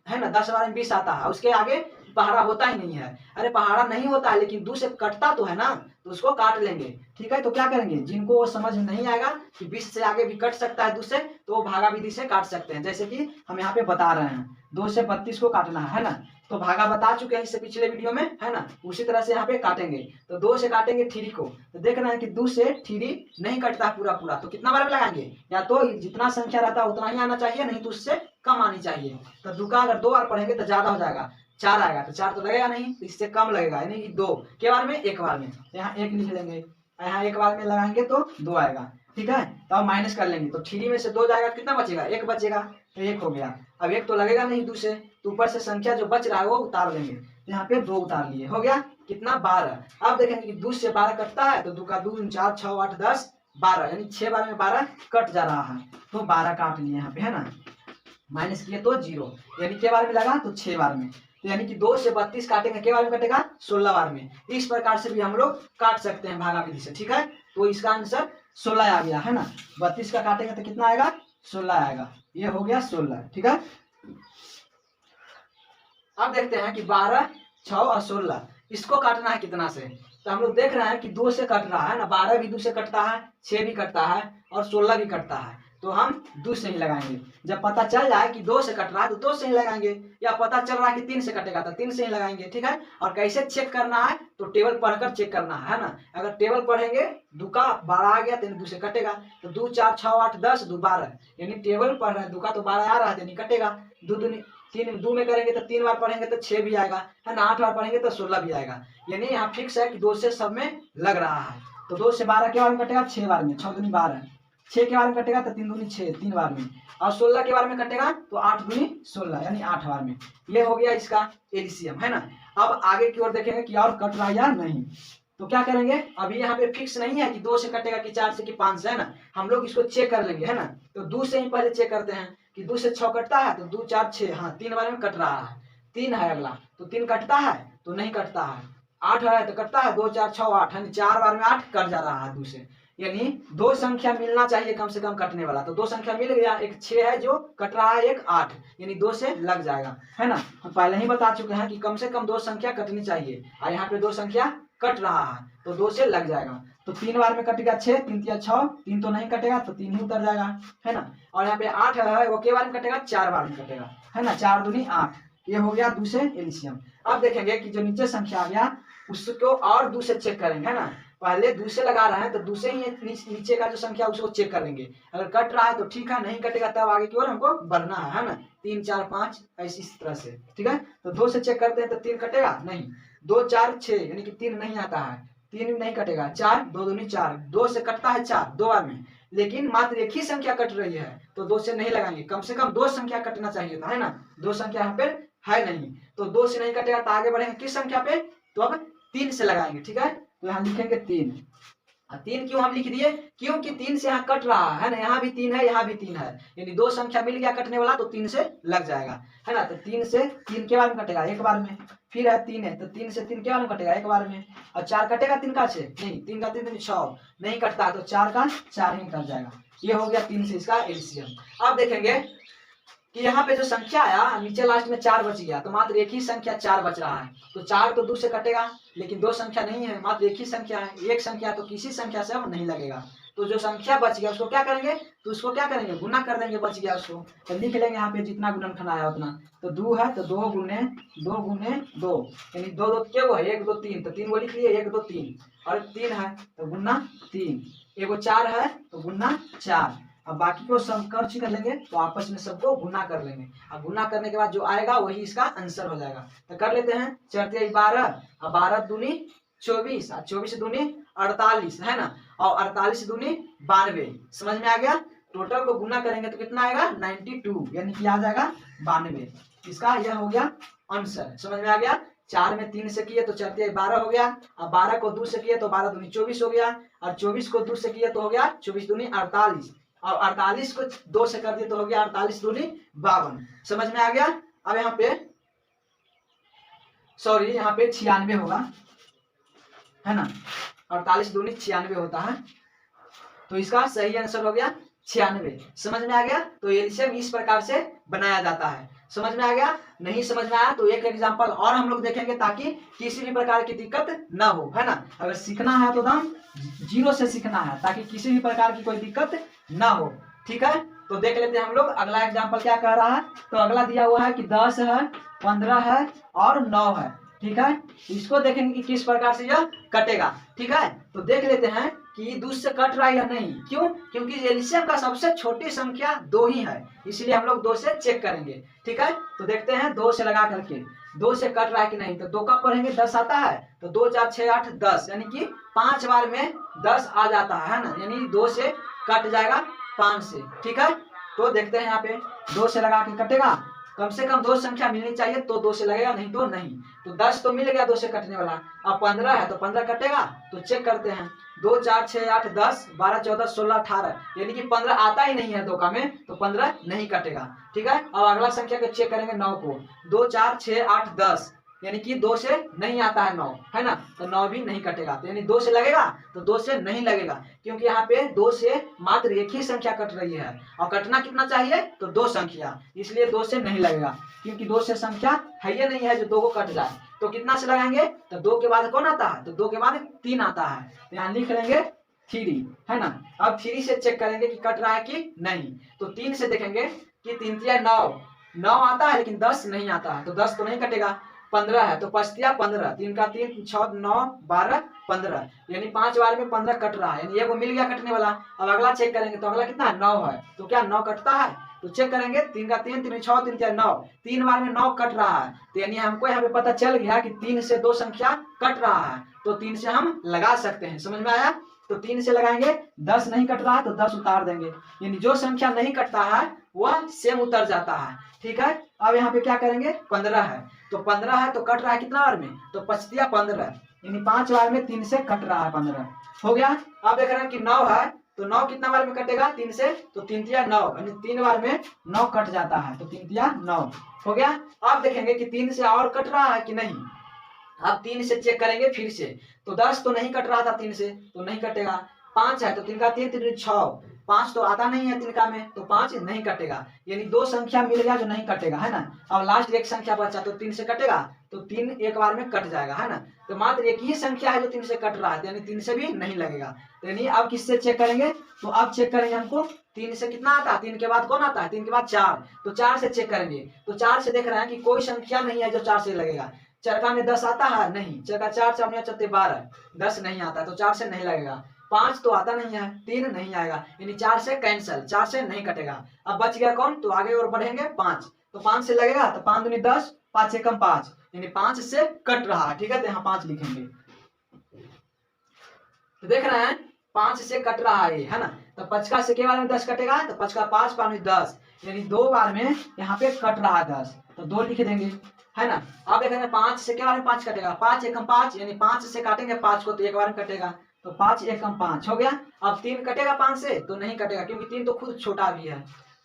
है ना, 10 बार में 20 आता है, उसके आगे पहाड़ा होता ही नहीं है। अरे पहाड़ा नहीं होता है, लेकिन 2 से कटता तो है ना, तो उसको काट लेंगे, ठीक है। तो क्या करेंगे, जिनको वो समझ में नहीं आएगा कि 20 से आगे भी कट सकता है 2 से, तो वो भागा विधि से काट सकते हैं, जैसे कि हम यहाँ पे बता रहे हैं 2 से 32 को काटना है ना। तो भागा बता चुके हैं इससे पिछले वीडियो में, है ना, उसी तरह से यहाँ पे काटेंगे। तो 2 से काटेंगे 3 को, तो देख रहे हैं कि 2 से 3 नहीं कटता पूरा पूरा, तो कितना बार लगाएंगे, या तो जितना संख्या रहता है उतना ही आना चाहिए, नहीं तो उससे कम आनी चाहिए। तो 2 का अगर 2 बार पढ़ेंगे तो ज्यादा हो जाएगा, 4 आएगा, तो 4 तो लगेगा नहीं, तो इससे कम लगेगा, यानी कि 2 के बार में एक बार में, यहाँ 1 लिख लेंगे, यहाँ एक बार में लगाएंगे तो 2 आएगा, ठीक है। तो अब माइनस कर लेंगे तो 3 में से 2 जाएगा, कितना बचेगा, 1 बचेगा, तो 1 हो गया। अब 1 तो लगेगा नहीं 2 से, तो ऊपर से संख्या जो बच रहा है वो उतार लेंगे, तो यहाँ पे 2 उतार लिए, हो गया कितना, 12। अब देखेंगे कि 2 से 12 कटता है, तो 2 का 2 4 6 8 10 12, यानी 6 बार में 12 कट जा रहा है, तो 12 काट लिए यहाँ पे, है ना। माइनस किए तो 0, यानी के बार में लगा तो 6 बार में, तो यानी कि 2 से 32 काटेंगे, के बार में कटेगा 16 बार में। इस प्रकार से भी हम लोग काट सकते हैं भागा विधि से, ठीक है। तो इसका आंसर 16 आ गया, है ना। 32 का काटेंगे तो कितना आएगा, 16 आएगा, ये हो गया 16, ठीक है। अब देखते हैं कि 12 6 और 16 इसको काटना है कितना से, तो हम लोग देख रहे हैं कि 2 से कट रहा है ना, 12 भी 2 से कटता है, 6 भी कटता है और 16 भी कटता है, तो हम 2 से ही लगाएंगे। जब पता चल जाए कि 2 से कट रहा है तो 2 से ही लगाएंगे, या पता चल रहा है कि 3 से कटेगा तो 3 से ही लगाएंगे, ठीक है। और कैसे चेक करना है, तो टेबल पढ़कर चेक करना है ना। अगर टेबल पढ़ेंगे 2 का 12 आ गया तो 2 से कटेगा, तो 2 4 6 8 10 2 12, यानी टेबल पढ़ रहे हैं 2 का तो 12 आ रहा है, यानी कटेगा। 2 में करेंगे तो 3 बार पढ़ेंगे तो 6 भी आएगा, है ना। 8 बार पढ़ेंगे तो 16 भी आएगा, यानी यहाँ फिक्स है कि 2 से सब में लग रहा है। तो 2 से 12 के बार में कटेगा 6 बार में, 6 दूनी 12, 6 के बार में कटेगा तो 3 दूनी 6 3 बार में, और 16 के बार में कटेगा तो 8 दूनी 16, यानी 8 बार में। ये हो गया इसका एलसीएम, है ना। अब आगे की ओर देखेंगे कि और कट रहा है या नहीं, तो क्या करेंगे, अभी यहाँ पे फिक्स नहीं है कि 2 से कटेगा कि 4 से कि 5 से, है ना। हम लोग इसको चेक कर लेंगे, है ना। तो 2 से ही पहले चेक करते हैं कि 2 से 6 कटता है, तो 2 4 6, हाँ 3 बार में कट रहा है, 3 है अगला, तो 3 कटता है तो नहीं कटता है, 8 है तो कटता है, 2 4 6 8, यानी 4 बार में 8 कट जा रहा है 2 से, यानी 2 संख्या मिलना चाहिए कम से कम कटने वाला, तो 2 संख्या मिल गया, एक 6 है जो कट रहा है, एक 8, यानी 2 से लग जाएगा, है ना। हम पहले ही बता चुके हैं कि कम से कम 2 संख्या कटनी चाहिए, और यहाँ पे 2 संख्या कट रहा है तो 2 से लग जाएगा। तो 3 बार में कटेगा 6, 3 3 6, 3 तो नहीं कटेगा तो 3 ही उतर जाएगा, है ना। और यहाँ पे 8 है, वो के बार में कटेगा, 4 बार में कटेगा, है ना, 4 दूनी 8, ये हो गया 2 से एलसीएम। अब देखेंगे कि जो नीचे संख्या आ गया उसको और 2 से चेक करेंगे, है ना। पहले 2 से लगा रहे हैं तो 2 से ही नीचे का जो संख्या उसको चेक करेंगे, अगर कट रहा है तो ठीक है, नहीं कटेगा तब आगे की ओर हमको बढ़ना है ना। 3 4 5 ऐसी इस तरह से, ठीक है। तो 2 से चेक करते हैं तो 3 कटेगा नहीं, 2 4 6, यानी कि 3 नहीं आता है, 3 नहीं कटेगा, 4 2 दूनी 4, 2 से कटता है 4 2 बार में, लेकिन मात्र एक ही संख्या कट रही है तो 2 से नहीं लगाएंगे, कम से कम 2 संख्या कटना चाहिए था, है ना। 2 संख्या यहाँ पे है नहीं, तो 2 से नहीं कटेगा तो आगे बढ़ेंगे किस संख्या पे, तो अब 3 से लगाएंगे, ठीक है। तो यहाँ लिखेंगे 3, 3 क्यों हम लिख दिए, क्योंकि 3 से यहाँ कट रहा है ना, यहाँ भी 3 है यहाँ भी 3 है, यानी 2 संख्या मिल गया कटने वाला तो 3 से लग जाएगा, है ना। तो 3 से 3 के बार में कटेगा 1 बार में, फिर है 3 है तो 3 से 3 के बार में कटेगा 1 बार में, और 4 कटेगा 3 का 6 नहीं, 3 का 3 6 नहीं कटता तो 4 का 4 ही कट जाएगा। ये हो गया 3 से इसका एलसीएम। अब देखेंगे कि यहाँ पे जो संख्या आया नीचे लास्ट में 4 बच गया, तो मात्र एक ही संख्या 4 बच रहा है, तो 4 तो 2 से कटेगा, लेकिन 2 संख्या नहीं है, मात्र एक ही संख्या है, एक संख्या तो किसी संख्या से अब नहीं लगेगा। तो जो संख्या बच गया उसको क्या करेंगे, तो उसको क्या करेंगे, गुना कर देंगे, बच गया उसको, तो लिख लेंगे यहाँ पे जितना गुणनखंड आया उतना। तो 2 है तो 2 गुने 2, यानी 2 2 क्या हुआ, 1 2 3, तो 3 वो लिख लिए, 1 2 3, और 3 है तो गुना 3, एगो 4 है तो गुना 4। अब बाकी को सब कर कर लेंगे तो आपस में सबको गुना कर लेंगे, अब गुना करने के बाद जो आएगा वही इसका आंसर हो जाएगा। तो कर लेते हैं, 4 12, और 12 दूनी 24, और 24 दूनी 48, है ना, और 48 दूनी 92, समझ में आ गया। टोटल को गुना करेंगे तो कितना आएगा 92, यानी कि आ जाएगा 92, इसका यह हो गया आंसर, समझ में आ गया। 4 में 3 से किए तो 4 12 हो गया, और 12 को 2 से किए तो 12 दूनी 24 हो गया, और 24 को 2 से किए तो हो गया 24 दूनी 48, और 48 को 2 से कर दिए तो हो गया 48 दूनी 52, समझ में आ गया। अब यहाँ पे सॉरी यहाँ पे 96 होगा, है ना, 48 दूनी 96 होता है, तो इसका सही आंसर हो गया 96, समझ में आ गया। तो एलसीएम इस प्रकार से बनाया जाता है, समझ में आ गया। नहीं समझ में आया तो एक एग्जांपल और हम लोग देखेंगे ताकि किसी भी प्रकार की दिक्कत ना हो, है ना। अगर सीखना है तो एकदम 0 से सीखना है ताकि किसी भी प्रकार की कोई दिक्कत ना हो, ठीक है। तो देख लेते हैं हम लोग अगला एग्जांपल क्या कह रहा है। तो अगला दिया हुआ है कि 10 है, 15 है और 9 है, ठीक है। इसको देखेंगे कि किस प्रकार से यह कटेगा, ठीक है। तो देख लेते हैं कि 2 से कट रहा है या नहीं, क्यों, क्योंकि एलसीएम का सबसे छोटी संख्या 2 ही है, इसलिए हम लोग 2 से चेक करेंगे, ठीक है। तो देखते हैं 2 से लगा करके 2 से कट रहा है कि नहीं। तो 2 का पढ़ेंगे 10 आता है, तो 2 4 6 8 10, यानी कि 5 बार में 10 आ जाता है ना, यानी 2 से कट जाएगा 5 से। ठीक है, तो देखते हैं यहाँ पे 2 से लगा के कटेगा, कम से कम 2 संख्या मिलनी चाहिए तो 2 से लगेगा, नहीं तो नहीं। तो 10 तो मिल गया 2 से कटने वाला। अब 15 है तो 15 कटेगा, तो चेक करते हैं। 2 4 6 8 10 12 14 16 18, यानी कि 15 आता ही नहीं है 2 का में, तो 15 नहीं कटेगा। ठीक है, अब अगला संख्या को चेक करेंगे 9 को। 2 4 6 8 10, यानी कि 2 से नहीं आता है 9, है ना, तो 9 भी नहीं कटेगा। तो यानी 2 से लगेगा, तो 2 से नहीं लगेगा, क्योंकि यहाँ पे 2 से मात्र एक ही संख्या कट रही है, और कटना कितना चाहिए, तो 2 संख्या, इसलिए 2 से नहीं लगेगा, क्योंकि 2 से संख्या है ये नहीं है जो 2 को कट जाए। तो कितना से लगाएंगे, तो 2 के बाद कौन आता है, तो 2 के बाद 3 आता है, तो यहाँ लिख लेंगे 3, है ना। अब 3 से चेक करेंगे कि कट रहा है कि नहीं, तो 3 से देखेंगे कि 3 3 9 आता है, लेकिन 10 नहीं आता है, तो 10 तो नहीं कटेगा। 15 है तो 5 15, 3 का 3 6 9 12 15, यानी 5 बार में 15 कट रहा है, यानी ये मिल गया कटने वाला। अब अगला चेक करेंगे, तो अगला कितना है, 9 है, तो क्या 9 कटता है, तो चेक करेंगे। 3 का 3 3 6 3 4 9, 3 बार में 9 कट रहा है, तो यानी हमको यहाँ पे पता चल गया कि 3 से 2 संख्या कट रहा है, तो 3 से हम लगा सकते हैं। समझ में आया, तो 3 से लगाएंगे। 10 नहीं कट रहा है तो 10 उतार देंगे, यानी जो संख्या नहीं कटता है वह सेम उतर जाता है। ठीक है, अब यहाँ पे क्या करेंगे, 15 है, तो 15 है तो कट रहा है कितना बार में, तो 5 15, यानी 5 बार में 3 से कट रहा है, 15 हो गया। अब देख रहे हैं कि 9 है, तो 9 कितना बार में कटेगा, 3 से, तो 3 3 9, यानी 3 बार में 9 कट जाता है, तो 3 3 9 हो गया। अब देखेंगे कि 3 से और कट रहा है कि नहीं। अब 3 से चेक करेंगे फिर से, तो 10 तो नहीं कट रहा था 3 से, तो नहीं कटेगा। 5 है तो 3 का 3 3 6, 5 तो आता नहीं है 3 का में, तो 5 नहीं कटेगा, यानी 2 संख्या मिल गया जो नहीं कटेगा, है ना। अब लास्ट एक संख्या बचा, तो 3 से कटेगा, तो 3 एक बार में कट जाएगा, है ना। तो मात्र एक ही संख्या है जो 3 से कट रहा है, यानी 3 से भी नहीं लगेगा। तो यानी अब किससे चेक करेंगे, तो अब चेक करेंगे हमको 3 से कितना आता है, 3 के बाद कौन आता है, 3 के बाद 4, तो 4 से चेक करेंगे। तो 4 से देख रहे हैं कि कोई संख्या नहीं है जो 4 से लगेगा। चरका में 10 आता है, नहीं, चरका 4 4 चौथे 12, 10 नहीं आता, तो 4 से नहीं लगेगा। 5 तो आता नहीं है, 3 नहीं आएगा, यानी 4 से कैंसिल, 4 से नहीं कटेगा। अब बच गया कौन, तो आगे और बढ़ेंगे 5, तो 5 से लगेगा, तो 5 दूनी 10, 5 से कम 5, यानी 5 से कट रहा है। ठीक है, तो यहाँ 5 लिखेंगे, तो देख रहे हैं 5 से कट रहा है, है ना। तो 5 से के बार में 10 कटेगा, तो 5 का 5 5 10, यानी 2 बार में यहाँ पे कट रहा है 10, तो 2 लिख देंगे, है ना। अब देखेंगे 5 से के बार में 5 कटेगा, 5 1 5, यानी 5 से काटेंगे 5 को, तो एक बार में कटेगा, तो 5 1 5 हो गया। अब 3 कटेगा 5 से, तो नहीं कटेगा, क्योंकि 3 तो खुद छोटा भी है,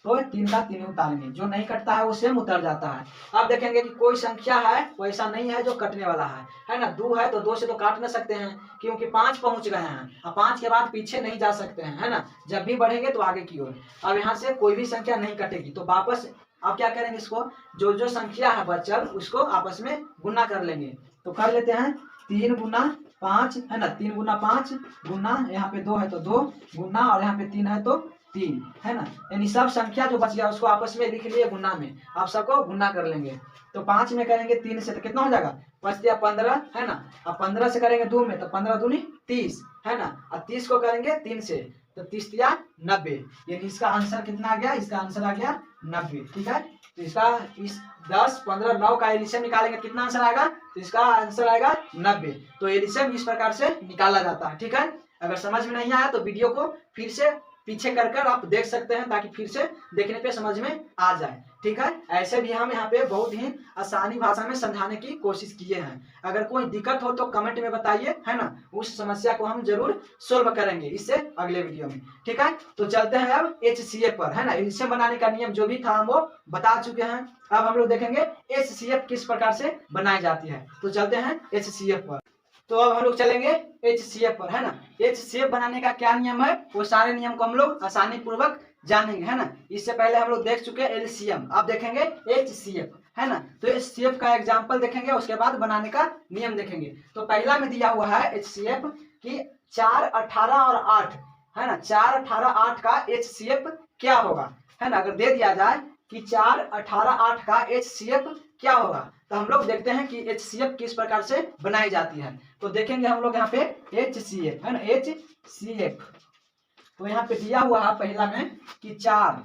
तो 3 का 3 उतारेंगे, जो नहीं कटता है वो सेम उतर जाता है। अब देखेंगे कि कोई संख्या है वो ऐसा नहीं है जो कटने वाला है ना। 2 है तो 2 से तो काट ना सकते हैं, क्योंकि 5 पहुंच गए हैं, अब 5 के बाद पीछे नहीं जा सकते हैं, है ना। जब भी बढ़ेंगे तो आगे की ओर। अब यहाँ से कोई भी संख्या नहीं कटेगी, तो वापस अब क्या करेंगे, इसको जो जो संख्या है बचल उसको आपस में गुना कर लेंगे। तो कर लेते हैं 3 गुना 5, है ना, 3 गुना 5 गुना, यहाँ पे 2 है तो 2 गुना, और यहाँ पे 3 है तो 3, है ना। यानी सब संख्या जो बच गया उसको आपस में लिख लिए गुना में, आप सबको गुना कर लेंगे। तो 5 में करेंगे 3 से, तो कितना हो जाएगा, 5 या 15, है ना। अब 15 से करेंगे 2 में, तो 15 दूनी 30, है ना। अब 30 को करेंगे 3 से, तो 30 या 90, यानी इसका आंसर कितना आ गया, इसका आंसर आ गया 90। ठीक है, तो इसका इस 10 15 9 का एलिसियम निकालेंगे, कितना आंसर आएगा, तो इसका आंसर आएगा 90। तो एलिसियम इस प्रकार से निकाला जाता है। ठीक है, अगर समझ में नहीं आया तो वीडियो को फिर से पीछे कर आप देख सकते हैं, ताकि फिर से देखने पे समझ में आ जाए। ठीक है, ऐसे भी हम यहाँ पे बहुत ही आसानी भाषा में समझाने की कोशिश किए हैं। अगर कोई दिक्कत हो तो कमेंट में बताइए, है ना, उस समस्या को हम जरूर सोल्व करेंगे इससे अगले वीडियो में। ठीक है, तो चलते हैं अब HCF पर, है ना। एलिसियम बनाने का नियम जो भी था हम वो बता चुके हैं। अब हम लोग देखेंगे HCF किस प्रकार से बनाई जाती है। तो चलते हैं HCF पर। तो अब हम लोग चलेंगे HCF पर, है ना। HCF बनाने का क्या नियम है, वो सारे नियम को हम लोग आसानी पूर्वक जानेंगे, है ना। इससे पहले हम लोग देख चुके हैं एलसीएम, अब देखेंगे HCF, है ना। तो HCF का एग्जांपल देखेंगे, उसके बाद बनाने का नियम देखेंगे। तो पहला में दिया हुआ है HCF कि 4 18 और 8, है ना। 4 18 8 का HCF क्या होगा, है ना। अगर दे दिया जाए कि 4 18 8 का HCF क्या होगा, तो हम लोग देखते हैं कि HCF किस प्रकार से बनाई जाती है। तो देखेंगे हम लोग यहाँ पे HCF, है ना, HCF। तो यहाँ पे दिया हुआ है पहला में कि 4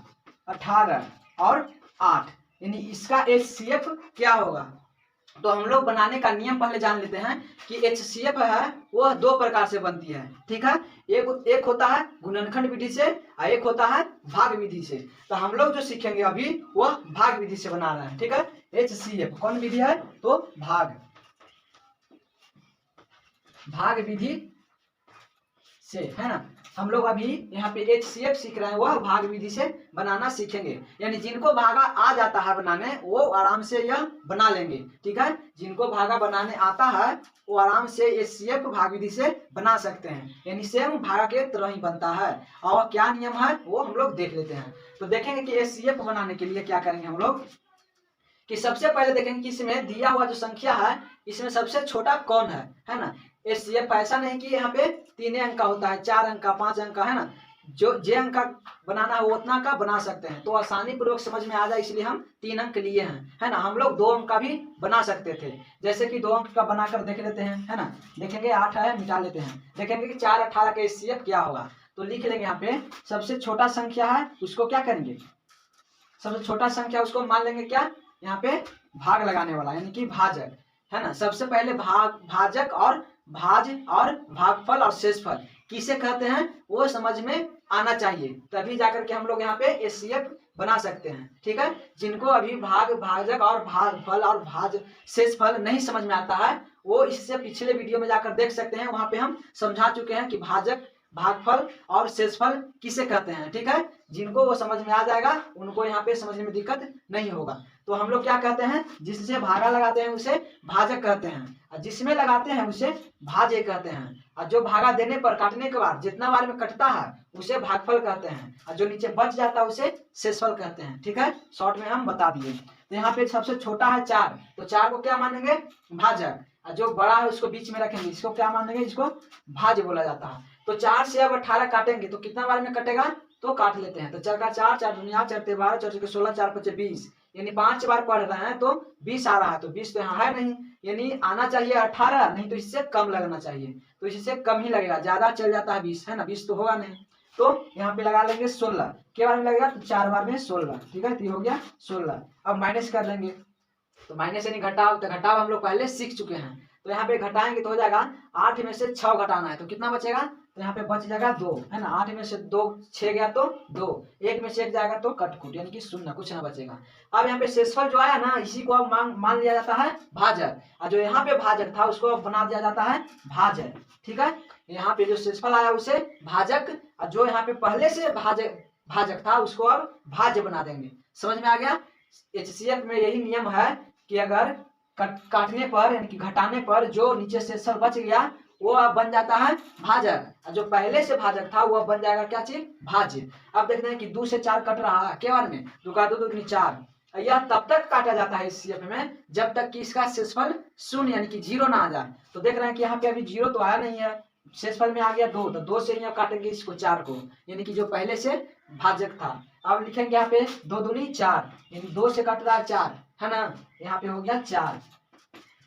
18 और 8, यानी इसका HCF क्या होगा। तो हम लोग बनाने का नियम पहले जान लेते हैं कि HCF है वह दो प्रकार से बनती है, ठीक है। एक होता है गुणनखंड विधि से और एक होता है भाग विधि से। तो हम लोग जो सीखेंगे अभी वह भाग विधि से बना रहे हैं, ठीक है। HCF कौन विधि है, तो भाग विधि से, है ना। हम लोग अभी यहाँ पे HCF सीख रहे हैं, वह भाग विधि से बनाना सीखेंगे। यानी जिनको भागा आ जाता है बनाने वो आराम से यह बना लेंगे, ठीक है। जिनको भागा बनाने आता है वो आराम से HCF भाग विधि से बना सकते हैं, यानी सेम भागा के तरह ही बनता है। और क्या नियम है वो हम लोग देख लेते हैं। तो देखेंगे कि HCF बनाने के लिए क्या करेंगे हम लोग, कि सबसे पहले देखेंगे कि इसमें दिया हुआ जो संख्या है इसमें सबसे छोटा कौन है ना। HCF ऐसा नहीं कि यहाँ पे 3 अंक का होता है, 4 अंक का, 5 अंक का, है ना। जे अंक का बनाना है वो उतना का बना सकते हैं। तो आसानी पूर्वक समझ में आ जाए इसलिए हम 3 अंक लिए हैं, है ना। हम लोग 2 अंक का भी बना सकते थे, जैसे कि 2 अंक का बनाकर देख लेते हैं, है ना। देखेंगे 8 है, मिटा लेते हैं। देखेंगे कि 4 18 का HCF क्या होगा, तो लिख लेंगे यहाँ पे सबसे छोटा संख्या है उसको क्या करेंगे, सबसे छोटा संख्या उसको मान लेंगे क्या, यहाँ पे भाग लगाने वाला यानी कि भाजक, है ना। सबसे पहले भाजक और भागफल और शेषफल किसे कहते हैं वो समझ में आना चाहिए, तभी जाकर के हम लोग यहाँ पे HCF बना सकते हैं, ठीक है। जिनको अभी भाजक और भागफल और शेषफल नहीं समझ में आता है वो इससे पिछले वीडियो में जाकर देख सकते हैं, वहां पे हम समझा चुके हैं कि भाजक, भागफल और शेषफल किसे कहते हैं, ठीक है। जिनको वो समझ में आ जाएगा उनको यहाँ पे समझने में दिक्कत नहीं होगा। तो हम लोग क्या कहते हैं, जिससे भागा लगाते हैं उसे भाजक कहते हैं, और जिसमें लगाते हैं उसे भाज्य कहते हैं। और जो भागा देने पर काटने के बाद जितना बार में कटता है उसे भागफल कहते हैं, और जो नीचे बच जाता है उसे शेषफल कहते हैं, ठीक है। शॉर्ट में हम बता दिए। तो यहाँ पे सबसे छोटा है 4, तो 4 को क्या मानेंगे, भाजक। और जो बड़ा है उसको बीच में रखेंगे, इसको क्या मानेंगे, इसको भाज्य बोला जाता है। तो 4 से अब 18 काटेंगे तो कितना बार में कटेगा, तो काट लेते हैं। तो 4 का 4, 4 दुनिया 4 ते 12, 4 के 16, 4 5 20, यानी 5 बार पढ़ रहे हैं तो 20 आ रहा है। तो 20 तो यहाँ है नहीं, यानी आना चाहिए 18, नहीं तो इससे कम लगना चाहिए। तो इससे कम ही लगेगा, ज्यादा चल जाता है 20, है ना, 20 तो होगा नहीं। तो यहाँ पे लगा लेंगे 16, के बार में लगेगा, तो 4 बार में 16, ठीक है। तो हो गया 16। अब माइनस कर लेंगे, तो माइनस यानी घटाव, तो घटाव हम लोग पहले सीख चुके हैं। तो यहाँ पे घटाएंगे तो हो जाएगा 8 में से 6 घटाना है, तो कितना बचेगा, तो यहाँ पे बच जाएगा 2, है ना। 8 में से 2 6 गया तो 2, 1 में से 1 जाएगा तो कटकुट यानी कि 0, कुछ ना बचेगा। अब यहाँ पे शेषफल जो आया ना इसी को अब मान लिया जाता है भाजक, और जो यहाँ पे भाजक था उसको अब बना दिया जाता है भाजक, ठीक है। यहाँ पे जो शेषफल आया उसे भाजक, और जो यहाँ पे पहले से भाजक था उसको अब भाज्य बना देंगे। समझ में आ गया। HCF में यही नियम है कि अगर काटने पर यानी कि घटाने पर जो नीचे शेषफल बच गया वो अब बन जाता है भाजक, और जो पहले से भाजक था वो अब बन जाएगा क्या चीज, भाज्य। अब देखते हैं कि 2 से 4 कट रहा है, के बार में 2 का 2 दूनी 4। यह तब तक काटा जाता है HCF में जब तक कि इसका शेषफल 0 यानी कि 0 ना आ जाए। तो देख रहे हैं कि यहाँ पे अभी 0 तो आया नहीं है, शेषफल में आ गया 2, तो 2 से यहाँ काटेंगे इसको 4 को, यानी कि जो पहले से भाजक था। अब लिखेंगे यहाँ पे 2 दूनी 4, यानी 2 से कट रहा है 4, है ना। यहाँ पे हो गया 4,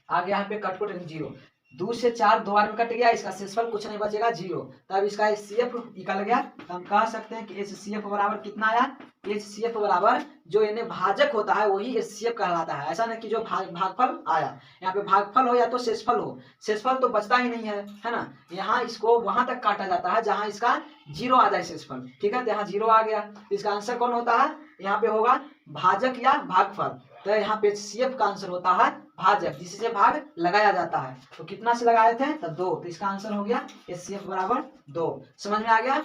आगे यहाँ पे कटकुट 0, 2 से 4 2 बार में कट गया, इसका शेषफल कुछ नहीं बचेगा 0, तब इसका HCF निकल गया। तो हम कह सकते हैं कि HCF बराबर कितना आया, HCF बराबर जो इन्हें भाजक होता है वही HCF कहलाता है। ऐसा नहीं कि जो भागफल आया, यहाँ पे भागफल हो या तो शेषफल हो, शेषफल तो बचता ही नहीं है ना। यहाँ इसको वहां तक काटा जाता है जहां इसका 0 आ जाए शेषफल, ठीक है। तो यहाँ 0 आ गया, तो इसका आंसर कौन होता है, यहाँ पे होगा भाजक या भागफल। तो यहाँ पे HCF का आंसर होता है भाजक, जिससे भाग लगाया जाता है। तो कितना से लगाए थे, तो 2, तो इसका आंसर हो गया HCF बराबर 2। समझ में आ गया।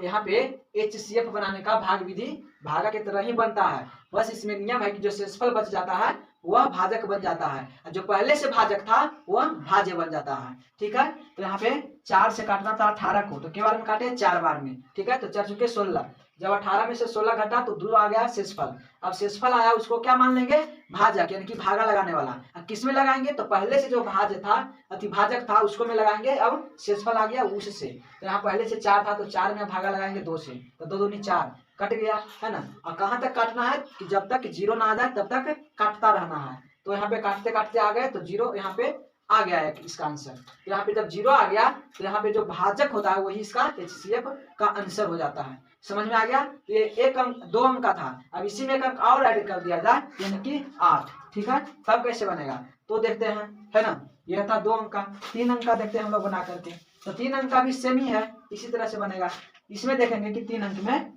यहाँ पे HCF बनाने का भाग विधि भागा की तरह ही बनता है, बस इसमें नियम है कि जो शेषफल बच जाता है वह भाजक बन जाता है, जो पहले से भाजक था वह भाज्य बन जाता है, ठीक है। तो यहाँ पे 4 से काटना था 18 को, तो के बार में काटे 4 बार में, ठीक है। तो 4 चुके 16, जब 18 में से 16 घटा तो 2 आ गया शेषफल। अब शेषफल आया उसको क्या मान लेंगे, भाजक यानी कि भागा लगाने वाला। किस में लगाएंगे, तो पहले से जो भाज्य था अतिभाजक था उसको में लगाएंगे, अब शेषफल आ गया उससे। तो यहाँ पहले से 4 था तो 4 में भागा लगाएंगे 2 से, तो 2 दूनी 4, कट गया, है ना। और कहाँ तक काटना है कि जब तक 0 ना आ जाए तब तक काटता रहना है। तो यहाँ पे काटते काटते आ गए तो 0 यहाँ पे आ गया है इसका आंसर। तो यहाँ पे जब 0 आ गया तो यहाँ पे जो भाजक होता है वही इसका HCF का आंसर हो जाता है। समझ में आ गया। तो ये 1 अंक 2 अंक का था, अब इसी में 1 अंक और ऐड कर दिया जाए यानी कि 8, ठीक है, तब कैसे बनेगा तो देखते हैं, है ना। यह था 2 अंक का, 3 अंक का देखते हैं हम लोग बना करके। तो 3 अंक का भी सेम ही है, इसी तरह से बनेगा। इसमें देखेंगे कि 3 अंक में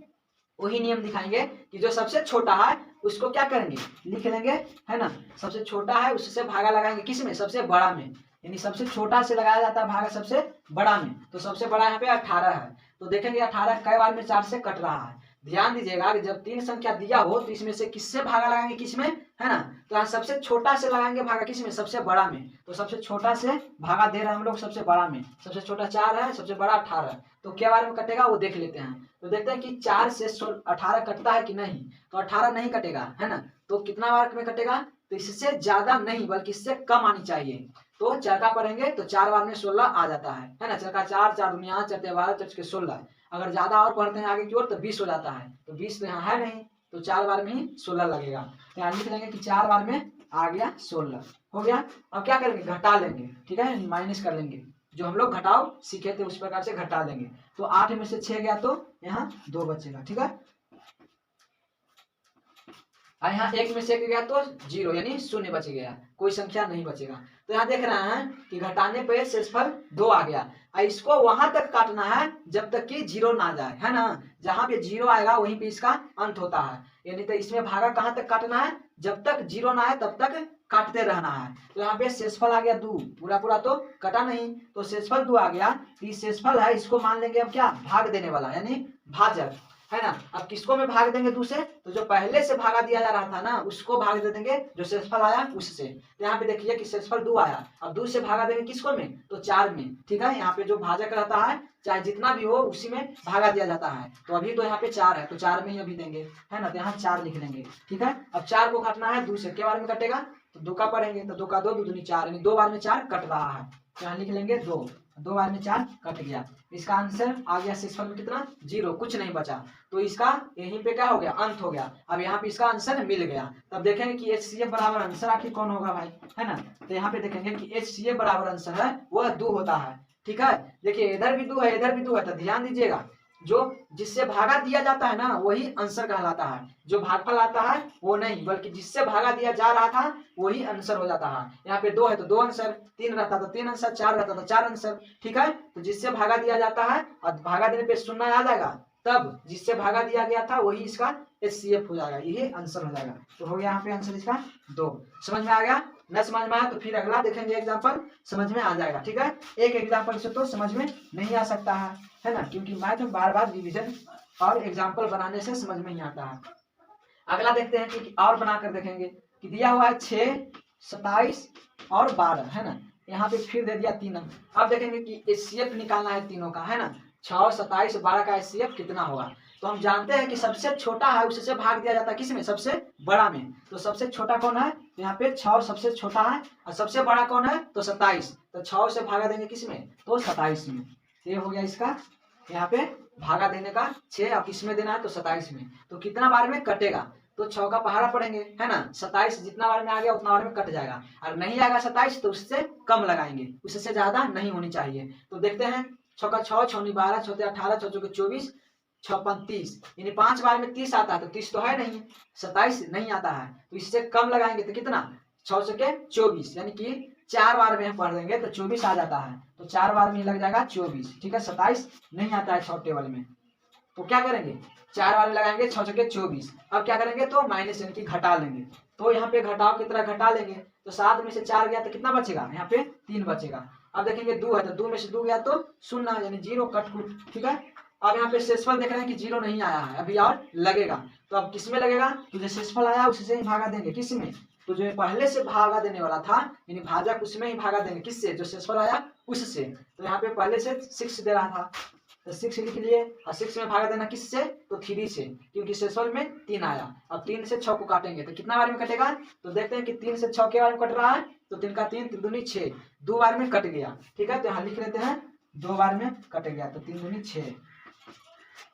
वही नियम दिखाएंगे कि जो सबसे छोटा है उसको क्या करेंगे, लिख लेंगे, है ना। सबसे छोटा है उससे भागा लगाएंगे किसमें, सबसे बड़ा में, यानी सबसे छोटा से लगाया जाता है भागा सबसे बड़ा में। तो सबसे बड़ा यहाँ पे 18 है, तो देखेंगे 18 कई बार में 4 से कट रहा है। ध्यान दीजिएगा कि जब 3 संख्या दिया हो तो इसमें से किससे भागा लगाएंगे, किसमें, है ना। तो यहाँ सबसे छोटा से लगाएंगे भागा किसमें, सबसे बड़ा में। तो सबसे छोटा से भागा दे रहे हैं हम लोग सबसे बड़ा में। सबसे छोटा 4 है, सबसे बड़ा 18 है, तो क्या बार में कटेगा वो देख लेते हैं। तो देखते हैं कि 4 से 18 कटता है कि नहीं, तो 18 नहीं कटेगा, है ना। तो कितना बार में कटेगा, तो इससे ज्यादा नहीं बल्कि इससे कम आनी चाहिए। तो चरका पढ़ेंगे तो 4 बार में 16 आ जाता है ना। चरका 4, 4 दुनिया 4 12 4 के 16। अगर ज्यादा और पढ़ते हैं आगे की ओर तो 20 हो जाता है, तो 20 तो यहाँ है नहीं, तो 4 बार में ही 16 लगेगा। तो यहाँ लिख लेंगे कि 4 बार में आ गया 16, हो गया। अब क्या करेंगे, घटा लेंगे, ठीक है, माइनस कर लेंगे। जो हम लोग घटाओ सीखे थे उस प्रकार से घटा लेंगे। तो 8 में से 6 गया तो यहाँ 2 बचेगा, ठीक है। और यहाँ 1 में से 1 गया तो 0 यानी 0 बच गया, कोई संख्या नहीं बचेगा। तो यहाँ देख रहे हैं कि घटाने पे शेषफल 2 आ गया। और इसको वहां तक काटना है जब तक कि 0 ना जाए, है ना। जहां पे 0 आएगा वहीं पे इसका अंत होता है, यानी तो इसमें भागा कहाँ तक काटना है, जब तक 0 ना आए तब तक काटते रहना है। तो यहाँ पे शेषफल आ गया 2, पूरा पूरा तो कटा नहीं, तो शेषफल 2 आ गया। तो शेषफल है, इसको मान लेंगे अब क्या, भाग देने वाला यानी भाजक, है ना। अब किसको में भाग देंगे 2 से, तो जो पहले से भागा दिया जा रहा था ना उसको भाग दे देंगे जो शेषफल आया उससे। तो यहाँ पे देखिए कि शेषफल 2 आया, अब 2 से भागा देंगे किसको में, तो 4 में, ठीक है। यहाँ पे जो भाजक रहता है चाहे जितना भी हो उसी में भागा दिया जाता है। तो अभी तो यहाँ पे 4 है तो 4 में ही अभी देंगे, है ना। तो यहाँ 4 लिख लेंगे, ठीक है। अब 4 को काटना है 2 से, क्या बार में कटेगा, तो 2 का पढ़ेंगे तो 2 का 2 दूनी 4, यानी 2 बार में 4 कट रहा है। तो यहाँ लिख लेंगे 2 बार में 4 कट गया। इसका आंसर आ गया शेषफल में कितना, 0, कुछ नहीं बचा। तो इसका यहीं पे क्या हो गया, अंत हो गया। अब यहाँ पे इसका आंसर मिल गया। तब देखेंगे कि HCF बराबर आंसर आखिर कौन होगा भाई, है ना। तो यहाँ पे देखेंगे कि HCF बराबर आंसर है वह 2 होता है, ठीक है। देखिए इधर भी 2 है, इधर भी 2 है, तो ध्यान दीजिएगा जो जिससे भागा दिया जाता है ना वही आंसर कहलाता है, जो भागफल आता है वो नहीं, बल्कि जिससे भागा दिया जा रहा था वही आंसर हो जाता है। यहाँ पे 2 है तो 2 आंसर, 3 रहता तो 3 आंसर, 4 रहता तो 4 आंसर, ठीक है। तो जिससे भागा दिया जाता है और भागा देने पे 0 आ जाएगा, तब जिससे भागा दिया गया था वही इसका HCF हो जाएगा, यही आंसर हो जाएगा। तो हो गया यहाँ पे आंसर इसका 2। समझ में आ गया, न समझ में आया तो फिर अगला देखेंगे एग्जाम्पल, समझ में आ जाएगा, ठीक है। एक एग्जाम्पल से तो समझ में नहीं आ सकता है ना, क्योंकि मैथ में बार बार रिवीजन और एग्जाम्पल बनाने से समझ में नहीं आता है। अगला देखते हैं कि और बनाकर देखेंगे कि दिया हुआ है 6, 27 और 12, है ना। यहाँ पे फिर दे दिया 3 अंक। अब देखेंगे कि HCF निकालना है तीनों का, है ना। 6, 27, 12 का HCF कितना होगा। तो हम जानते हैं कि सबसे छोटा है उससे भाग दिया जाता है किसमें, सबसे बड़ा में। तो सबसे छोटा कौन है, तो यहाँ पे 6 सबसे छोटा है, और सबसे बड़ा कौन है, तो 27। तो 6 से भागा देंगे किसमें, तो 27 में। ये हो गया इसका यहाँ पे भागा देने का 6, और किसमें देना है, तो 27 में। तो कितना बार में कटेगा, तो 6 का पहाड़ा पढ़ेंगे, है ना। 27 जितना बार में आ गया उतना बार में कट जाएगा, और नहीं आएगा 27 तो उससे कम लगाएंगे, उससे ज्यादा नहीं होनी चाहिए। तो देखते हैं 6 का 6, 6 12, 6 18, 6 24, 6 35, यानी 5 बार में 30 आता है, तो 30 तो है नहीं, 27 नहीं आता है, तो इससे कम लगाएंगे तो कितना, 6 से 24, यानी कि 4 बार में हम पढ़ देंगे तो 24 आ जाता है। तो 4 बार में लग जाएगा 24, ठीक है। 27 नहीं आता है 6 टेबल में, तो क्या करेंगे 4 बार में लगाएंगे 6 से 24। अब क्या करेंगे, तो माइनस यानी कि घटा लेंगे। तो यहाँ पे घटाव की तरह घटा लेंगे, तो 7 में से 4 गया तो कितना बचेगा, यहाँ पे 3 बचेगा। अब देखेंगे 2 है तो 2 में से 2 गया तो 0 यानी 0 कटकुट, ठीक है। अब यहाँ पे शेषफल देख रहे हैं कि 0 नहीं आया है, अभी और लगेगा। तो अब किसमें लगेगा, तो जो शेषफल आया उससे ही भागा देंगे, किसमें, तो जो पहले से भागा देने वाला था यानी भाजक उसमें ही भागा देंगे, किससे, जो शेषफल आया उससे। तो यहाँ पे पहले से 6 दे रहा था तो 6 लिख लिए, और 6 में भागा देना किससे, तो 3 से, क्योंकि शेषफल में 3 आया। अब 3 से 6 को काटेंगे तो कितना बार में कटेगा, तो देखते हैं कि 3 से 6 के बार में कट रहा है, तो 3 का 3, 3 दूनी 6, 2 बार में कट गया, ठीक है। तो यहाँ लिख लेते हैं 2 बार में कट गया, तो 3 दूनी 6,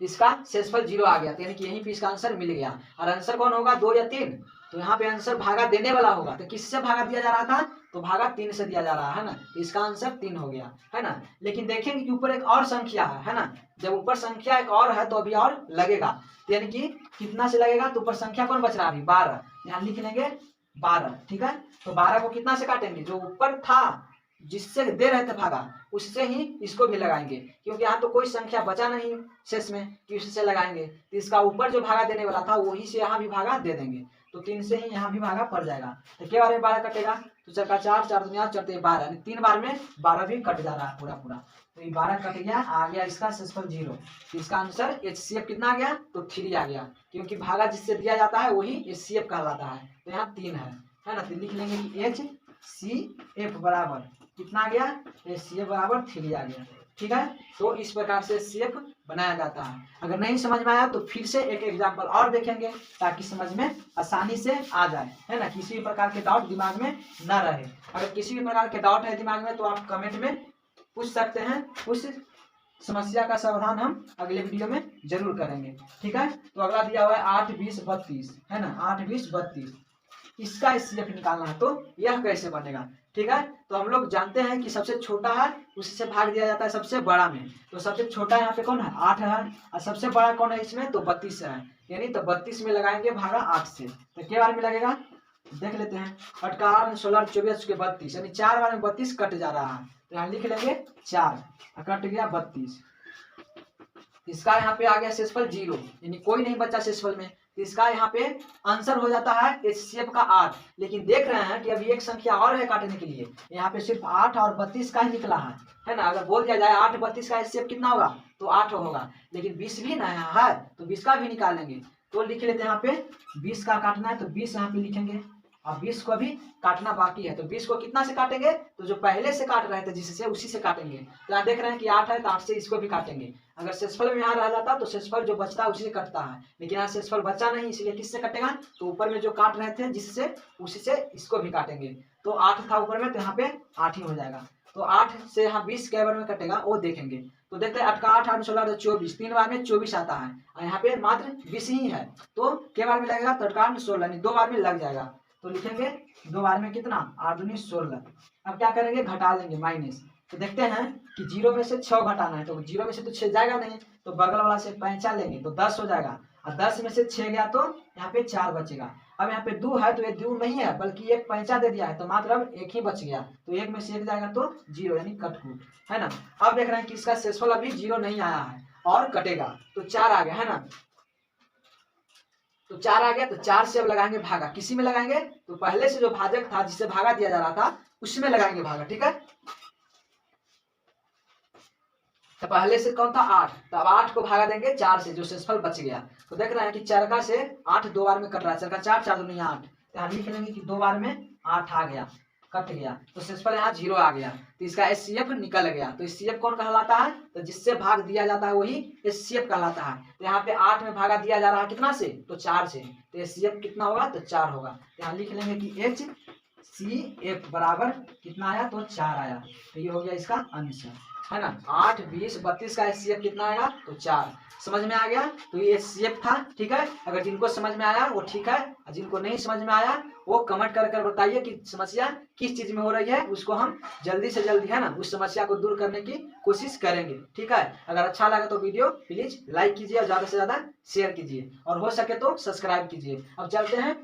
इसका शेषफल 0 आ गया, यानी कि यहीं पे इसका आंसर मिल गया। और आंसर कौन होगा, 2 या 3, तो यहाँ पे आंसर भागा देने वाला होगा। तो किससे भागा दिया जा रहा था, तो भागा 3 से दिया जा रहा है ना, तो इसका आंसर 3 हो गया, है ना। लेकिन देखेंगे कि ऊपर एक और संख्या है ना, जब ऊपर संख्या एक और है तो अभी और लगेगा, यानी कि कितना से लगेगा, तो ऊपर संख्या कौन बच रहा है अभी 12, यहाँ लिख लेंगे 12, ठीक है। तो 12 को कितना से काटेंगे, जो ऊपर था जिससे दे रहे थे भागा उससे ही इसको भी लगाएंगे, क्योंकि यहाँ तो कोई संख्या बचा नहीं शेष में कि उससे लगाएंगे, तो इसका ऊपर जो भागा देने वाला था वही से यहाँ भी भागा दे देंगे, तो 3 से ही यहाँ भी भागा पड़ जाएगा। तो क्या बार में 12 कटेगा, तो 4 का 4, 4 दूनी 8, 4 12, 3 बार में 12 भी कट जा रहा है पूरा पूरा। तो ये 12 कट गया, आ गया इसका शेषफल 0। तो इसका आंसर HCF कितना आ गया, तो 3 आ गया, क्योंकि भागा जिससे दिया जाता है वही HCF कहलाता है। तो यहाँ 3 है ना। तो लिख लेंगे कि HCF बराबर कितना आ गया, HCF बराबर 3 आ गया, ठीक है। तो इस प्रकार से HCF बनाया जाता है। अगर नहीं समझ में आया तो फिर से एक एग्जाम्पल और देखेंगे ताकि समझ में आसानी से आ जाए, है ना। किसी भी प्रकार के डाउट दिमाग में न रहे। अगर किसी भी प्रकार के डाउट है दिमाग में तो आप कमेंट में पूछ सकते हैं, उस समस्या का समाधान हम अगले वीडियो में जरूर करेंगे, ठीक है। तो अगला दिया हुआ है 8, 20, 32, है ना। 8, 20, 32 इसका HCF निकालना है, तो यह कैसे बनेगा, ठीक है। तो हम लोग जानते हैं कि सबसे छोटा है उससे भाग दिया जाता है सबसे बड़ा में, तो सबसे छोटा यहाँ पे कौन है, 8 है, और सबसे बड़ा कौन है इसमें, तो 32 है, यानी तो 32 में लगाएंगे भागा 8 से, तो क्या बार में लगेगा देख लेते हैं। 8 का 8, 16, 24 के 32, यानी 4 बार में 32 कट जा रहा है, तो यहाँ लिख लेंगे 4, कट गया 32। इसका यहाँ पे आ गया शेषफल 0, यानी कोई नहीं बचा शेषफल में, तो इसका यहाँ पे आंसर हो जाता है HCF का 8। लेकिन देख रहे हैं कि अभी एक संख्या और है काटने के लिए, यहाँ पे सिर्फ 8 और 32 का ही निकला है ना। अगर बोल दिया जाए 8, 32 का HCF कितना होगा, तो 8 होगा, लेकिन 20 भी ना है तो 20 का भी निकालेंगे। तो लिख लेते हैं यहाँ पे 20 का काटना है, तो 20 यहाँ पे लिखेंगे, और 20 को भी काटना बाकी है, तो 20 को कितना से काटेंगे, तो जो पहले से काट रहे थे जिससे उसी से काटेंगे। तो यहाँ देख रहे हैं कि 8 है, तो 8 से इसको भी काटेंगे। अगर शेषफल में यहाँ रह जाता तो शेषफल जो बचता है उसी से कटता है, लेकिन यहाँ शेषफल बचा नहीं, इसलिए किससे कटेगा, तो ऊपर में जो काट रहे थे जिससे उसी से इसको भी काटेंगे। तो 8 था ऊपर में, तो यहाँ पे 8 ही हो जाएगा। तो 8 से यहाँ 20 कै बार में कटेगा वो देखेंगे। तो देखते हैं 8 का 8, 8, 16, 24, 3 बार में 24 आता है, और यहाँ पे मात्र 20 ही है, तो कै बार में लगेगा, तो 8 का 8, 16, 2 बार में लग जाएगा। तो लिखेंगे 2 बार में कितना, 8 दूनी 16। अब क्या करेंगे, घटा लेंगे माइनस। तो देखते हैं कि 0 में से 6 घटाना है, तो 0 में से तो 6 जाएगा नहीं, तो बगल वाला से 5 लेंगे तो 10 हो जाएगा, और 10 में से 6 गया तो यहाँ पे 4 बचेगा। अब यहाँ पे 2 है, तो ये 2 नहीं है बल्कि एक 5 दे दिया है, तो मात्र अब 1 ही बच गया, तो 1 में से 1 जाएगा तो 0, यानी कटकूट, है ना। अब देख रहे हैं कि इसका शेषफल अभी 0 नहीं आया है और कटेगा, तो 4 आ गया, है ना। तो 4 आ गया, तो 4 से अब लगाएंगे भागा, किसी में लगाएंगे, तो पहले से जो भाजक था जिससे भागा दिया जा रहा था उसमें लगाएंगे भागा, ठीक है। तो पहले से कौन था, 8, तो अब 8 को भागा देंगे 4 से, जो शेषफल बच गया। तो देख रहे हैं कि चरका से 8 2 बार में कट रहा है, चरका 4, 4 दूनी 8, तो यहाँ लिख लेंगे कि 2 बार में 8 आ गया, कट गया, तो शेषफल यहाँ 0 आ गया, तो इसका HCF निकल गया। तो HCF कौन कहलाता है, तो जिससे भाग दिया जाता है वही HCF कहलाता है। तो यहाँ पे 8 में भागा दिया जा रहा है कितना से, तो 4 से, तो HCF कितना होगा, तो 4 होगा। तो यहाँ लिख लेंगे कि HCF बराबर कितना आया, तो 4 आया, तो ये हो गया इसका आंसर, है ना। 8, 20, 32 का HCF कितना आएगा, तो 4। समझ में आ गया, तो ये HCF था, ठीक है। अगर जिनको समझ में आया वो ठीक है, और जिनको नहीं समझ में आया वो कमेंट कर कर बताइए कि समस्या किस चीज में हो रही है, उसको हम जल्दी से जल्दी, है ना, उस समस्या को दूर करने की कोशिश करेंगे, ठीक है। अगर अच्छा लगा तो वीडियो प्लीज लाइक कीजिए और ज्यादा से ज्यादा शेयर कीजिए, और हो सके तो सब्सक्राइब कीजिए। अब चलते हैं